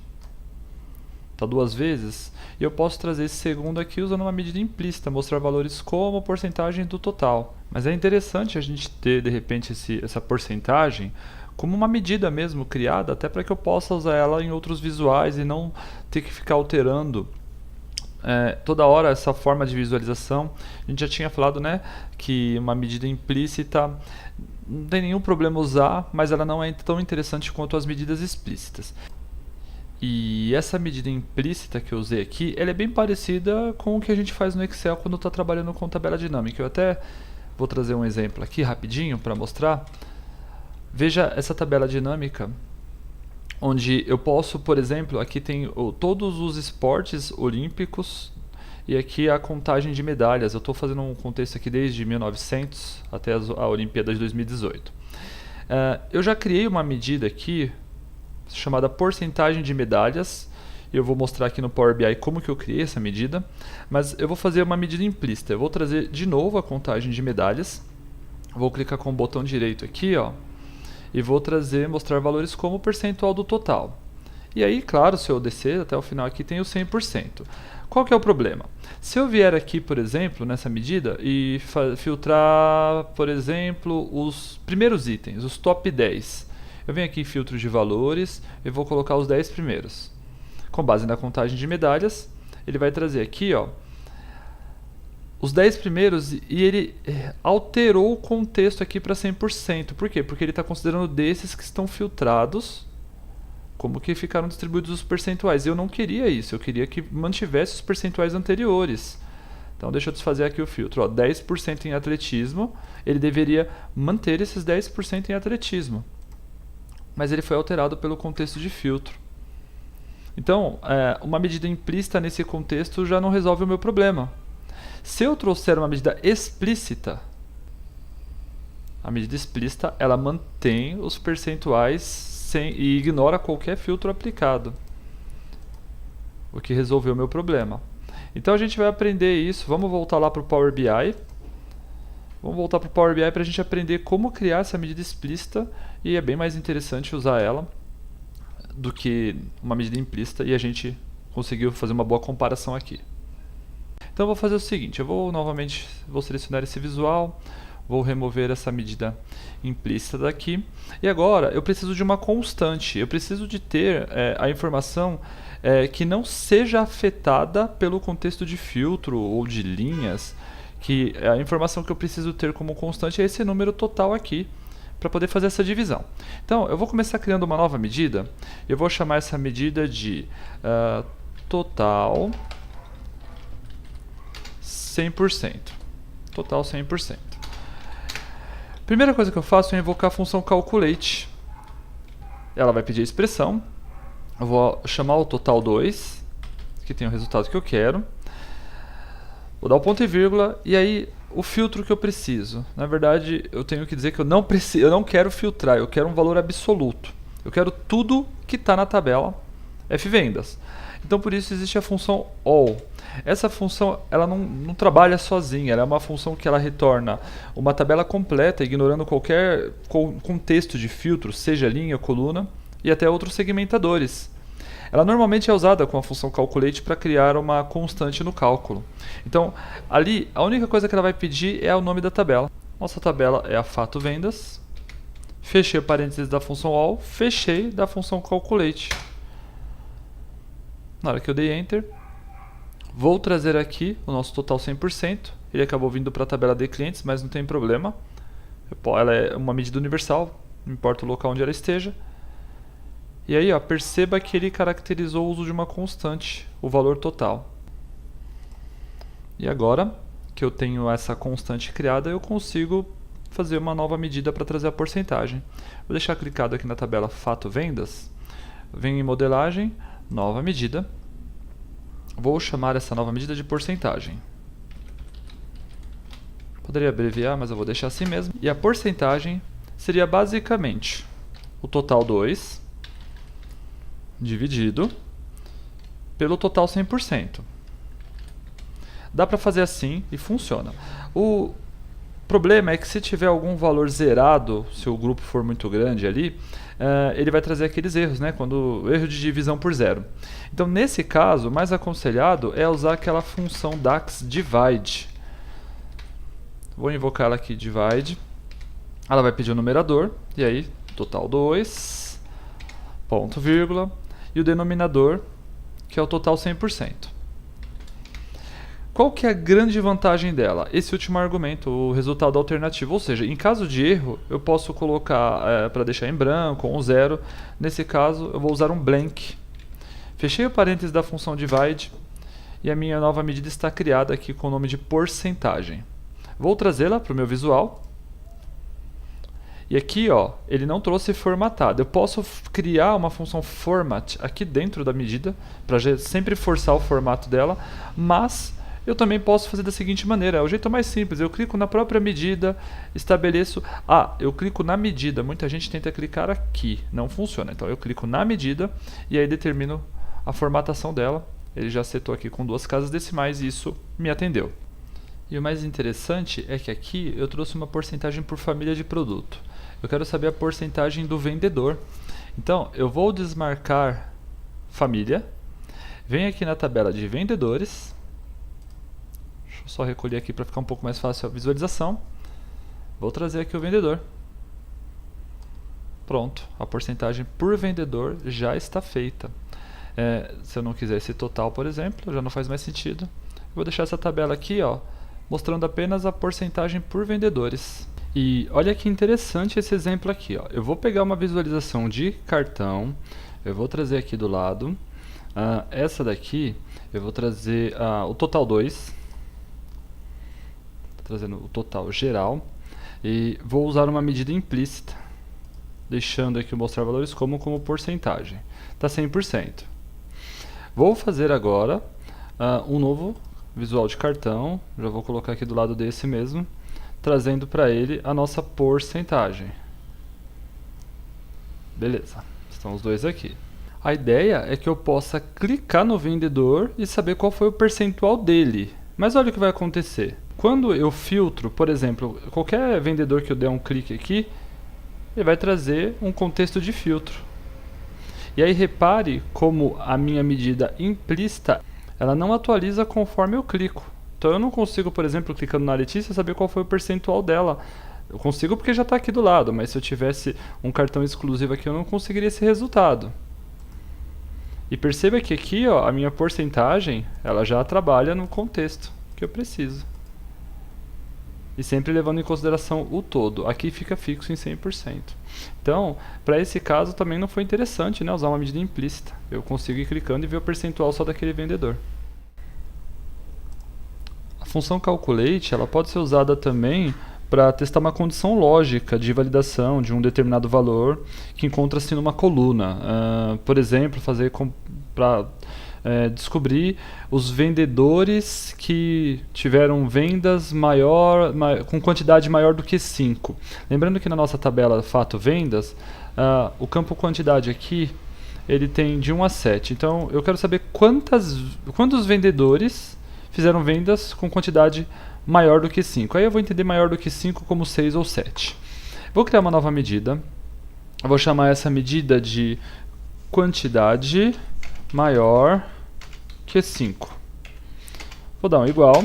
tá, 2 vezes, e eu posso trazer esse segundo aqui usando uma medida implícita, mostrar valores como porcentagem do total. Mas é interessante a gente ter, de repente, essa porcentagem como uma medida mesmo criada, até para que eu possa usar ela em outros visuais e não ter que ficar alterando toda hora essa forma de visualização. A gente já tinha falado, né, que uma medida implícita não tem nenhum problema usar, mas ela não é tão interessante quanto as medidas explícitas. E essa medida implícita que eu usei aqui, ela é bem parecida com o que a gente faz no Excel quando está trabalhando com tabela dinâmica. Eu até vou trazer um exemplo aqui rapidinho para mostrar. Veja essa tabela dinâmica, onde eu posso, por exemplo, aqui tem todos os esportes olímpicos e aqui a contagem de medalhas. Eu estou fazendo um contexto aqui desde 1900 até a Olimpíada de 2018. Eu já criei uma medida aqui chamada porcentagem de medalhas. Eu vou mostrar aqui no Power BI como que eu criei essa medida, mas eu vou fazer uma medida implícita. Eu vou trazer de novo a contagem de medalhas. Vou clicar com o botão direito aqui, ó, e vou mostrar valores como percentual do total. E aí, claro, se eu descer até o final aqui tem o 100%. Qual que é o problema? Se eu vier aqui, por exemplo, nessa medida e filtrar, por exemplo, os primeiros itens, os top 10. Eu venho aqui em filtro de valores e vou colocar os 10 primeiros. Com base na contagem de medalhas, ele vai trazer aqui, ó, os 10 primeiros e ele alterou o contexto aqui para 100%. Por quê? Porque ele está considerando desses que estão filtrados como que ficaram distribuídos os percentuais. Eu não queria isso, eu queria que mantivesse os percentuais anteriores. Então deixa eu desfazer aqui o filtro. Ó, 10% em atletismo, ele deveria manter esses 10% em atletismo. Mas ele foi alterado pelo contexto de filtro. Então, uma medida implícita nesse contexto já não resolve o meu problema. Se eu trouxer uma medida explícita, a medida explícita ela mantém os percentuais e ignora qualquer filtro aplicado, o que resolveu o meu problema. Então a gente vai aprender isso. Vamos voltar lá para o Power BI. Vamos voltar para o Power BI para a gente aprender como criar essa medida explícita, e é bem mais interessante usar ela do que uma medida implícita, e a gente conseguiu fazer uma boa comparação aqui. Então eu vou fazer o seguinte, eu vou novamente selecionar esse visual, vou remover essa medida implícita daqui, e agora eu preciso de uma constante, eu preciso de ter a informação que não seja afetada pelo contexto de filtro ou de linhas, que a informação que eu preciso ter como constante é esse número total aqui, para poder fazer essa divisão. Então eu vou começar criando uma nova medida, eu vou chamar essa medida de total 100%. Total 100%. Primeira coisa que eu faço é invocar a função calculate. Ela vai pedir a expressão. Eu vou chamar o total 2, que tem o resultado que eu quero. Vou dar o ponto e vírgula, e aí o filtro que eu preciso. Na verdade, eu tenho que dizer que eu não quero filtrar, eu quero um valor absoluto. Eu quero tudo que está na tabela fvendas. Então por isso existe a função all. Essa função ela não trabalha sozinha, ela é uma função que ela retorna uma tabela completa, ignorando qualquer contexto de filtro, seja linha, coluna, e até outros segmentadores. Ela normalmente é usada com a função calculate para criar uma constante no cálculo. Então ali a única coisa que ela vai pedir é o nome da tabela. Nossa tabela é a fato vendas. Fechei o parênteses da função all, fechei da função calculate. Na hora que eu dei Enter, vou trazer aqui o nosso total 100%. Ele acabou vindo para a tabela de clientes, mas não tem problema. Ela é uma medida universal, não importa o local onde ela esteja. E aí, ó, perceba que ele caracterizou o uso de uma constante, o valor total. E agora que eu tenho essa constante criada, eu consigo fazer uma nova medida para trazer a porcentagem. Vou deixar clicado aqui na tabela Fato Vendas. Venho em Modelagem, Nova Medida. Vou chamar essa nova medida de porcentagem. Poderia abreviar, mas eu vou deixar assim mesmo. E a porcentagem seria basicamente o total 2 dividido pelo total 100%. Dá para fazer assim e funciona. O problema é que se tiver algum valor zerado, se o grupo for muito grande ali, ele vai trazer aqueles erros, né? Quando erro de divisão por zero. Então, nesse caso, o mais aconselhado é usar aquela função DAX divide. Vou invocar ela aqui, divide. Ela vai pedir o numerador, e aí, total 2, ponto, vírgula, e o denominador, que é o total 100%. Qual que é a grande vantagem dela? Esse último argumento, o resultado alternativo. Ou seja, em caso de erro, eu posso colocar para deixar em branco ou um zero. Nesse caso, eu vou usar um blank. Fechei o parênteses da função divide e a minha nova medida está criada aqui com o nome de porcentagem. Vou trazê-la para o meu visual. E aqui, ó, ele não trouxe formatado. Eu posso criar uma função format aqui dentro da medida para sempre forçar o formato dela, mas eu também posso fazer da seguinte maneira, é o jeito mais simples, eu clico na própria medida, estabeleço, eu clico na medida, muita gente tenta clicar aqui, não funciona, então eu clico na medida e aí determino a formatação dela, ele já setou aqui com 2 casas decimais e isso me atendeu. E o mais interessante é que aqui eu trouxe uma porcentagem por família de produto, eu quero saber a porcentagem do vendedor, então eu vou desmarcar família, venho aqui na tabela de vendedores, só recolher aqui para ficar um pouco mais fácil a visualização. Vou trazer aqui o vendedor. Pronto, a porcentagem por vendedor já está feita. Se eu não quiser esse total, por exemplo, já não faz mais sentido. Vou deixar essa tabela aqui, ó, mostrando apenas a porcentagem por vendedores. E olha que interessante esse exemplo aqui, ó. Eu vou pegar uma visualização de cartão, eu vou trazer aqui do lado. Essa daqui, eu vou trazer o total 2, trazendo o total geral, e vou usar uma medida implícita, deixando aqui mostrar valores como porcentagem. Está 100%. Vou fazer agora um novo visual de cartão, já vou colocar aqui do lado desse mesmo, trazendo para ele a nossa porcentagem. Beleza, estão os dois aqui. A ideia é que eu possa clicar no vendedor e saber qual foi o percentual dele. Mas olha o que vai acontecer. Quando eu filtro, por exemplo, qualquer vendedor que eu der um clique aqui, ele vai trazer um contexto de filtro. E aí repare como a minha medida implícita, ela não atualiza conforme eu clico. Então eu não consigo, por exemplo, clicando na Letícia, saber qual foi o percentual dela. Eu consigo porque já está aqui do lado, mas se eu tivesse um cartão exclusivo aqui, eu não conseguiria esse resultado. E perceba que aqui, ó, a minha porcentagem, ela já trabalha no contexto que eu preciso. E sempre levando em consideração o todo. Aqui fica fixo em 100%. Então, para esse caso também não foi interessante, né, usar uma medida implícita. Eu consigo ir clicando e ver o percentual só daquele vendedor. A função calculate, ela pode ser usada também para testar uma condição lógica de validação de um determinado valor que encontra-se numa coluna. Por exemplo, para descobrir os vendedores que tiveram vendas com quantidade maior do que 5. Lembrando que na nossa tabela fato vendas, o campo quantidade aqui ele tem de 1 a 7. Então eu quero saber quantos vendedores fizeram vendas com quantidade maior do que 5. Aí eu vou entender maior do que 5 como 6 ou 7. Vou criar uma nova medida. Eu vou chamar essa medida de quantidade maior que 5. Vou dar um igual.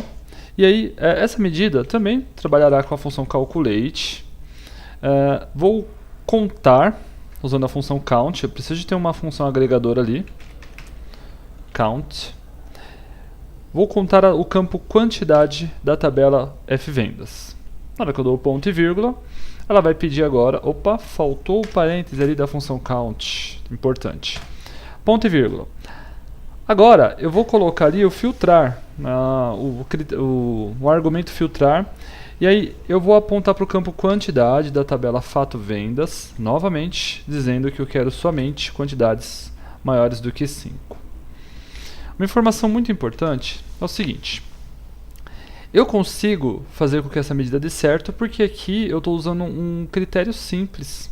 E aí, essa medida também trabalhará com a função calculate. Vou contar, usando a função count. Eu preciso de ter uma função agregadora ali. Count. Vou contar o campo quantidade da tabela fvendas. Na hora que eu dou o ponto e vírgula, ela vai pedir agora... Opa, faltou o parêntese ali da função count. Importante. Ponto e vírgula. Agora, eu vou colocar ali o filtrar, o argumento filtrar. E aí, eu vou apontar para o campo quantidade da tabela fato vendas, novamente, dizendo que eu quero somente quantidades maiores do que 5. Uma informação muito importante é o seguinte: eu consigo fazer com que essa medida dê certo porque aqui eu estou usando um critério simples.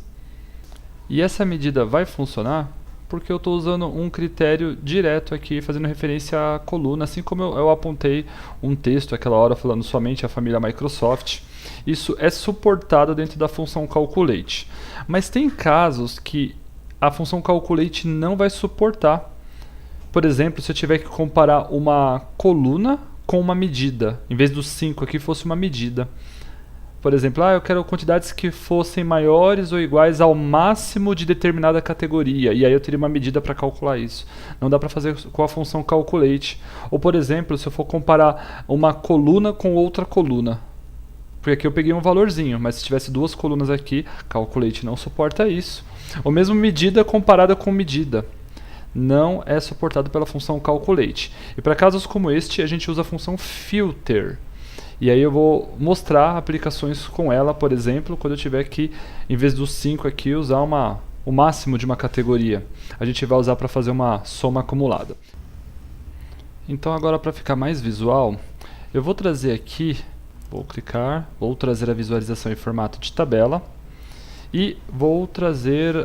E essa medida vai funcionar porque eu estou usando um critério direto aqui, fazendo referência à coluna, assim como eu apontei um texto aquela hora falando somente a família Microsoft. Isso é suportado dentro da função calculate. Mas tem casos que a função calculate não vai suportar. Por exemplo, se eu tiver que comparar uma coluna com uma medida, em vez dos 5 aqui fosse uma medida. Por exemplo, eu quero quantidades que fossem maiores ou iguais ao máximo de determinada categoria, e aí eu teria uma medida para calcular isso. Não dá para fazer com a função calculate. Ou, por exemplo, se eu for comparar uma coluna com outra coluna. Porque aqui eu peguei um valorzinho, mas se tivesse duas colunas aqui, calculate não suporta isso. Ou mesmo medida comparada com medida. Não é suportado pela função calculate. E para casos como este, a gente usa a função filter. E aí eu vou mostrar aplicações com ela, por exemplo, quando eu tiver que, em vez dos 5 aqui, usar o máximo de uma categoria. A gente vai usar para fazer uma soma acumulada. Então agora, para ficar mais visual, eu vou trazer aqui, vou clicar, vou trazer a visualização em formato de tabela. E vou trazer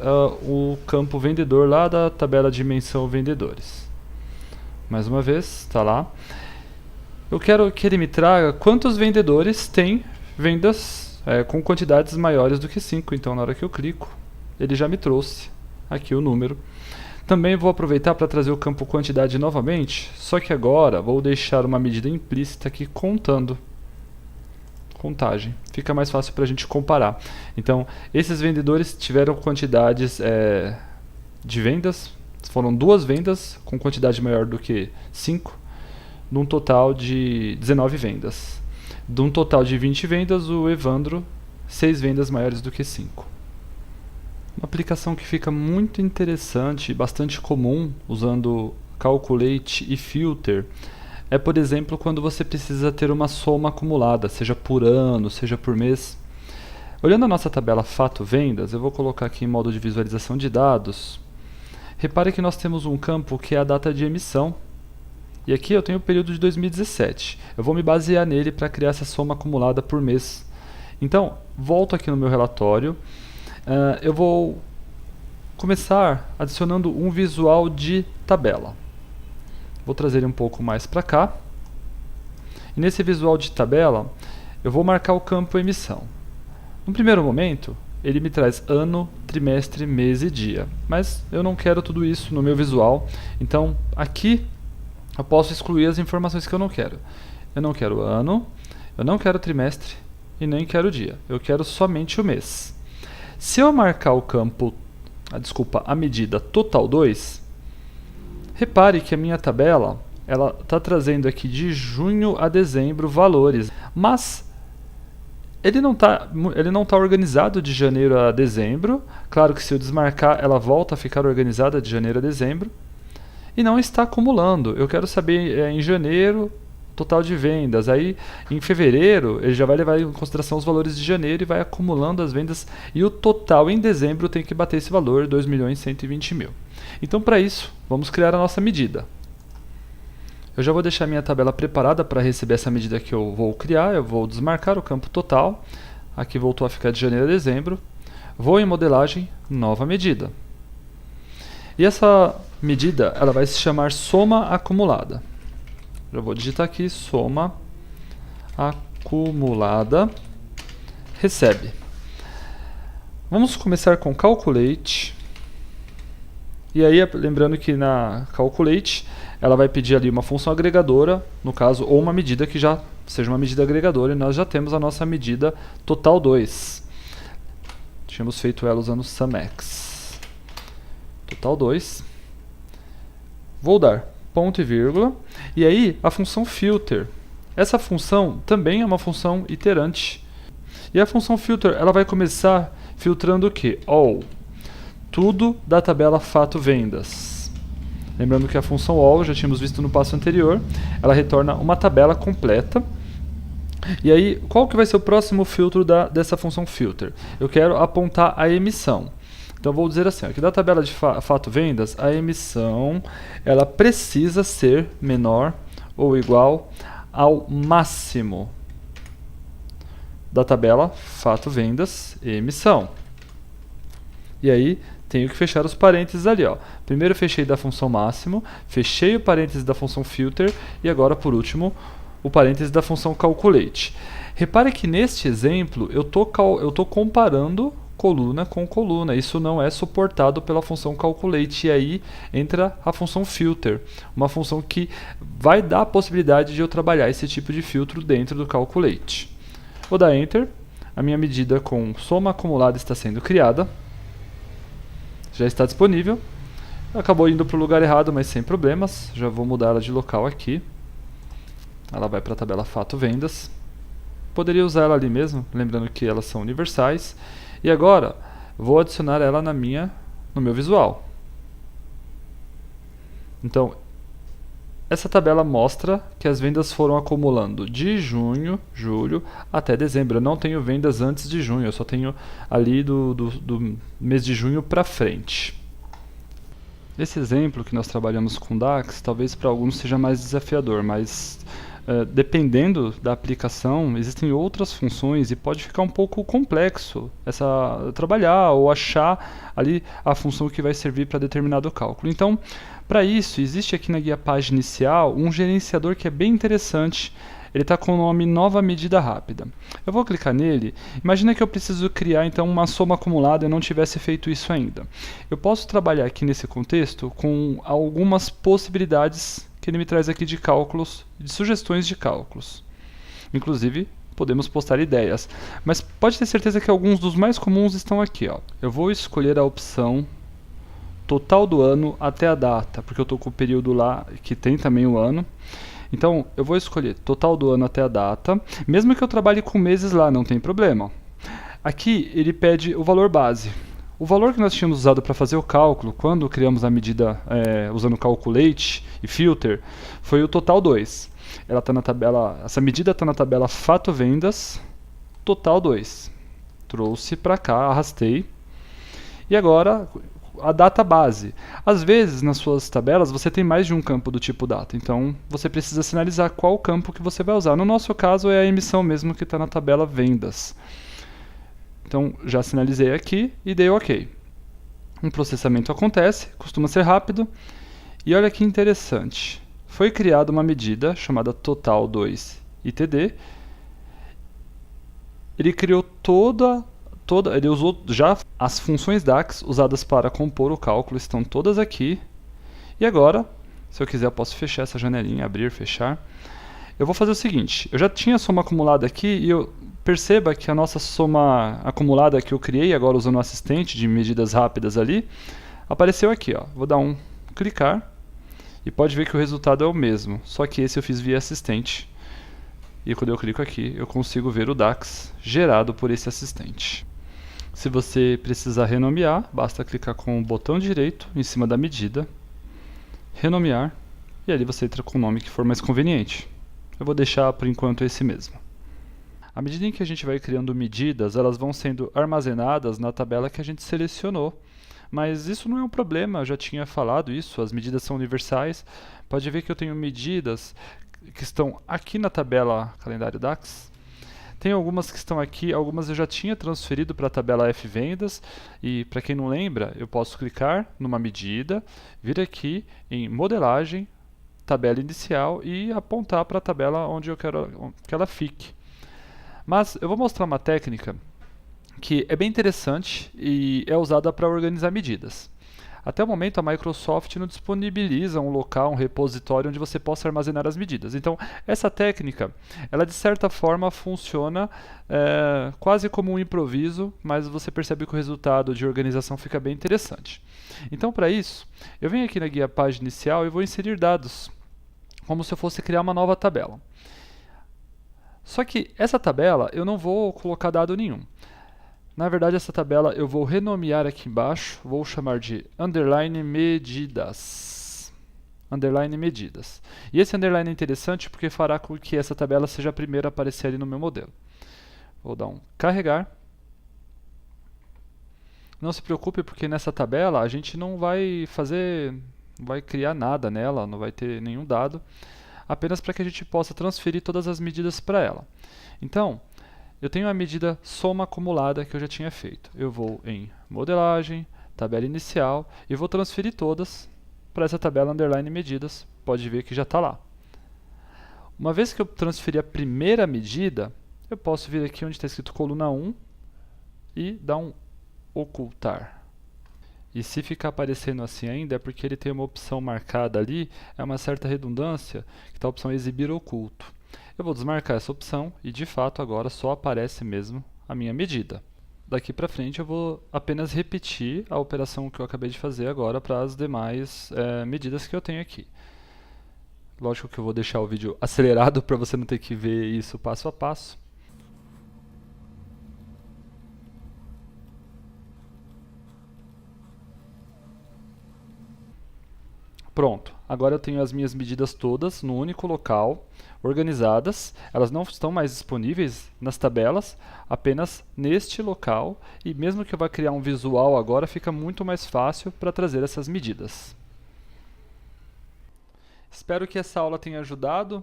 o campo vendedor lá da tabela de dimensão vendedores. Mais uma vez, está lá. Eu quero que ele me traga quantos vendedores têm vendas com quantidades maiores do que 5. Então, na hora que eu clico, ele já me trouxe aqui o número. Também vou aproveitar para trazer o campo quantidade novamente, só que agora vou deixar uma medida implícita aqui contando. Contagem. Fica mais fácil para a gente comparar. Então, esses vendedores tiveram quantidades de vendas, foram 2 vendas com quantidade maior do que 5, num total de 19 vendas. De um total de 20 vendas, o Evandro, 6 vendas maiores do que 5. Uma aplicação que fica muito interessante e bastante comum usando Calculate e Filter é, por exemplo, quando você precisa ter uma soma acumulada, seja por ano, seja por mês. Olhando a nossa tabela Fato Vendas, eu vou colocar aqui em modo de visualização de dados. Repare que nós temos um campo que é a data de emissão. E aqui eu tenho o período de 2017. Eu vou me basear nele para criar essa soma acumulada por mês. Então, volto aqui no meu relatório. Eu vou começar adicionando um visual de tabela. Vou trazer ele um pouco mais para cá. E nesse visual de tabela, eu vou marcar o campo emissão. No primeiro momento, ele me traz ano, trimestre, mês e dia. Mas eu não quero tudo isso no meu visual. Então, aqui eu posso excluir as informações que eu não quero. Eu não quero ano, eu não quero trimestre e nem quero dia. Eu quero somente o mês. Se eu marcar o campo, a medida total 2, repare que a minha tabela ela está trazendo aqui de junho a dezembro valores, mas ele não tá organizado de janeiro a dezembro. Claro que se eu desmarcar, ela volta a ficar organizada de janeiro a dezembro. E não está acumulando. Eu quero saber em janeiro total de vendas. Aí em fevereiro ele já vai levar em consideração os valores de janeiro e vai acumulando as vendas. E o total em dezembro tem que bater esse valor, 2.120.000. Então para isso, vamos criar a nossa medida. Eu já vou deixar minha tabela preparada para receber essa medida que eu vou criar. Eu vou desmarcar o campo total. Aqui voltou a ficar de janeiro a dezembro. Vou em modelagem, nova medida. E essa medida ela vai se chamar soma acumulada. Já vou digitar aqui, soma acumulada, recebe. Vamos começar com Calculate. E aí, lembrando que na Calculate, ela vai pedir ali uma função agregadora, no caso, ou uma medida que já seja uma medida agregadora, e nós já temos a nossa medida total 2. Tínhamos feito ela usando SumX. Total 2. Vou dar ponto e vírgula. E aí, a função filter. Essa função também é uma função iterante. E a função filter, ela vai começar filtrando o quê? All. Tudo da tabela Fato Vendas. Lembrando que a função all, já tínhamos visto no passo anterior, ela retorna uma tabela completa. E aí, qual que vai ser o próximo filtro dessa função filter? Eu quero apontar a emissão. Então vou dizer assim, aqui da tabela de Fato Vendas, a emissão ela precisa ser menor ou igual ao máximo da tabela Fato Vendas e emissão. E aí tenho que fechar os parênteses ali, ó. Primeiro fechei da função máximo, fechei o parênteses da função filter e agora por último o parênteses da função calculate. Repare que neste exemplo eu tô comparando coluna com coluna. Isso não é suportado pela função calculate, e aí entra a função filter, uma função que vai dar a possibilidade de eu trabalhar esse tipo de filtro dentro do calculate. Vou dar enter, a minha medida com soma acumulada está sendo criada, já está disponível. Acabou indo para o lugar errado, mas sem problemas, já vou mudar ela de local aqui. Ela vai para a tabela Fato Vendas. Poderia usar ela ali mesmo, lembrando que elas são universais. E agora, vou adicionar ela no meu visual. Então, essa tabela mostra que as vendas foram acumulando de junho, julho, até dezembro. Eu não tenho vendas antes de junho, eu só tenho ali do mês de junho para frente. Esse exemplo que nós trabalhamos com DAX, talvez para alguns seja mais desafiador, mas dependendo da aplicação, existem outras funções e pode ficar um pouco complexo trabalhar ou achar ali a função que vai servir para determinado cálculo. Então, para isso, existe aqui na guia página inicial um gerenciador que é bem interessante. Ele está com o nome Nova Medida Rápida. Eu vou clicar nele. Imagina que eu preciso criar então uma soma acumulada e eu não tivesse feito isso ainda. Eu posso trabalhar aqui nesse contexto com algumas possibilidades que ele me traz aqui de cálculos, de sugestões de cálculos. Inclusive, podemos postar ideias. Mas pode ter certeza que alguns dos mais comuns estão aqui, ó. Eu vou escolher a opção total do ano até a data, porque eu estou com o período lá que tem também o ano. Então, eu vou escolher total do ano até a data, mesmo que eu trabalhe com meses lá, não tem problema. Aqui, ele pede o valor base. O valor que nós tínhamos usado para fazer o cálculo, quando criamos a medida usando Calculate e Filter, foi o total 2. Ela tá na tabela, essa medida está na tabela Fato Vendas, total 2. Trouxe para cá, arrastei. E agora, a data base. Às vezes, nas suas tabelas, você tem mais de um campo do tipo data. Então, você precisa sinalizar qual campo que você vai usar. No nosso caso, é a emissão mesmo que está na tabela Vendas. Então, já sinalizei aqui e dei OK. Um processamento acontece, costuma ser rápido. E olha que interessante. Foi criada uma medida chamada Total 2 ITD. Ele criou ele usou já as funções DAX usadas para compor o cálculo, estão todas aqui. E agora, se eu quiser, eu posso fechar essa janelinha, abrir, fechar. Eu vou fazer o seguinte, eu já tinha a soma acumulada aqui e perceba que a nossa soma acumulada que eu criei, agora usando o assistente de medidas rápidas ali, apareceu aqui. Ó. Vou dar um clicar e pode ver que o resultado é o mesmo, só que esse eu fiz via assistente. E quando eu clico aqui, eu consigo ver o DAX gerado por esse assistente. Se você precisar renomear, basta clicar com o botão direito em cima da medida, renomear, e ali você entra com o nome que for mais conveniente. Eu vou deixar por enquanto esse mesmo. À medida em que a gente vai criando medidas, elas vão sendo armazenadas na tabela que a gente selecionou. Mas isso não é um problema, eu já tinha falado isso, as medidas são universais. Pode ver que eu tenho medidas que estão aqui na tabela calendário DAX. Tem algumas que estão aqui, algumas eu já tinha transferido para a tabela F Vendas. E para quem não lembra, eu posso clicar numa medida, vir aqui em modelagem, tabela inicial e apontar para a tabela onde eu quero que ela fique. Mas eu vou mostrar uma técnica que é bem interessante e é usada para organizar medidas. Até o momento a Microsoft não disponibiliza um local, um repositório onde você possa armazenar as medidas. Então essa técnica, ela de certa forma funciona quase como um improviso, mas você percebe que o resultado de organização fica bem interessante. Então para isso, eu venho aqui na guia página inicial e vou inserir dados, como se eu fosse criar uma nova tabela. Só que essa tabela eu não vou colocar dado nenhum. Na verdade, essa tabela eu vou renomear aqui embaixo, vou chamar de underline medidas. Underline medidas. E esse underline é interessante porque fará com que essa tabela seja a primeira a aparecer ali no meu modelo. Vou dar um carregar. Não se preocupe porque nessa tabela a gente não vai criar nada nela, não vai ter nenhum dado, apenas para que a gente possa transferir todas as medidas para ela. Então, eu tenho a medida soma acumulada que eu já tinha feito. Eu vou em modelagem, tabela inicial e vou transferir todas para essa tabela underline medidas. Pode ver que já está lá. Uma vez que eu transferi a primeira medida, eu posso vir aqui onde está escrito coluna 1 e dar um ocultar. E se ficar aparecendo assim ainda é porque ele tem uma opção marcada ali, é uma certa redundância, que está a opção exibir oculto. Eu vou desmarcar essa opção e de fato agora só aparece mesmo a minha medida. Daqui para frente eu vou apenas repetir a operação que eu acabei de fazer agora para as demais medidas que eu tenho aqui. Lógico que eu vou deixar o vídeo acelerado para você não ter que ver isso passo a passo. Pronto, agora eu tenho as minhas medidas todas no único local, organizadas. Elas não estão mais disponíveis nas tabelas, apenas neste local. E mesmo que eu vá criar um visual agora, fica muito mais fácil para trazer essas medidas. Espero que essa aula tenha ajudado,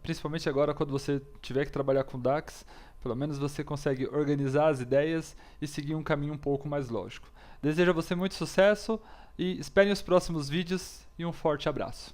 principalmente agora quando você tiver que trabalhar com DAX. Pelo menos você consegue organizar as ideias e seguir um caminho um pouco mais lógico. Desejo a você muito sucesso e esperem os próximos vídeos e um forte abraço.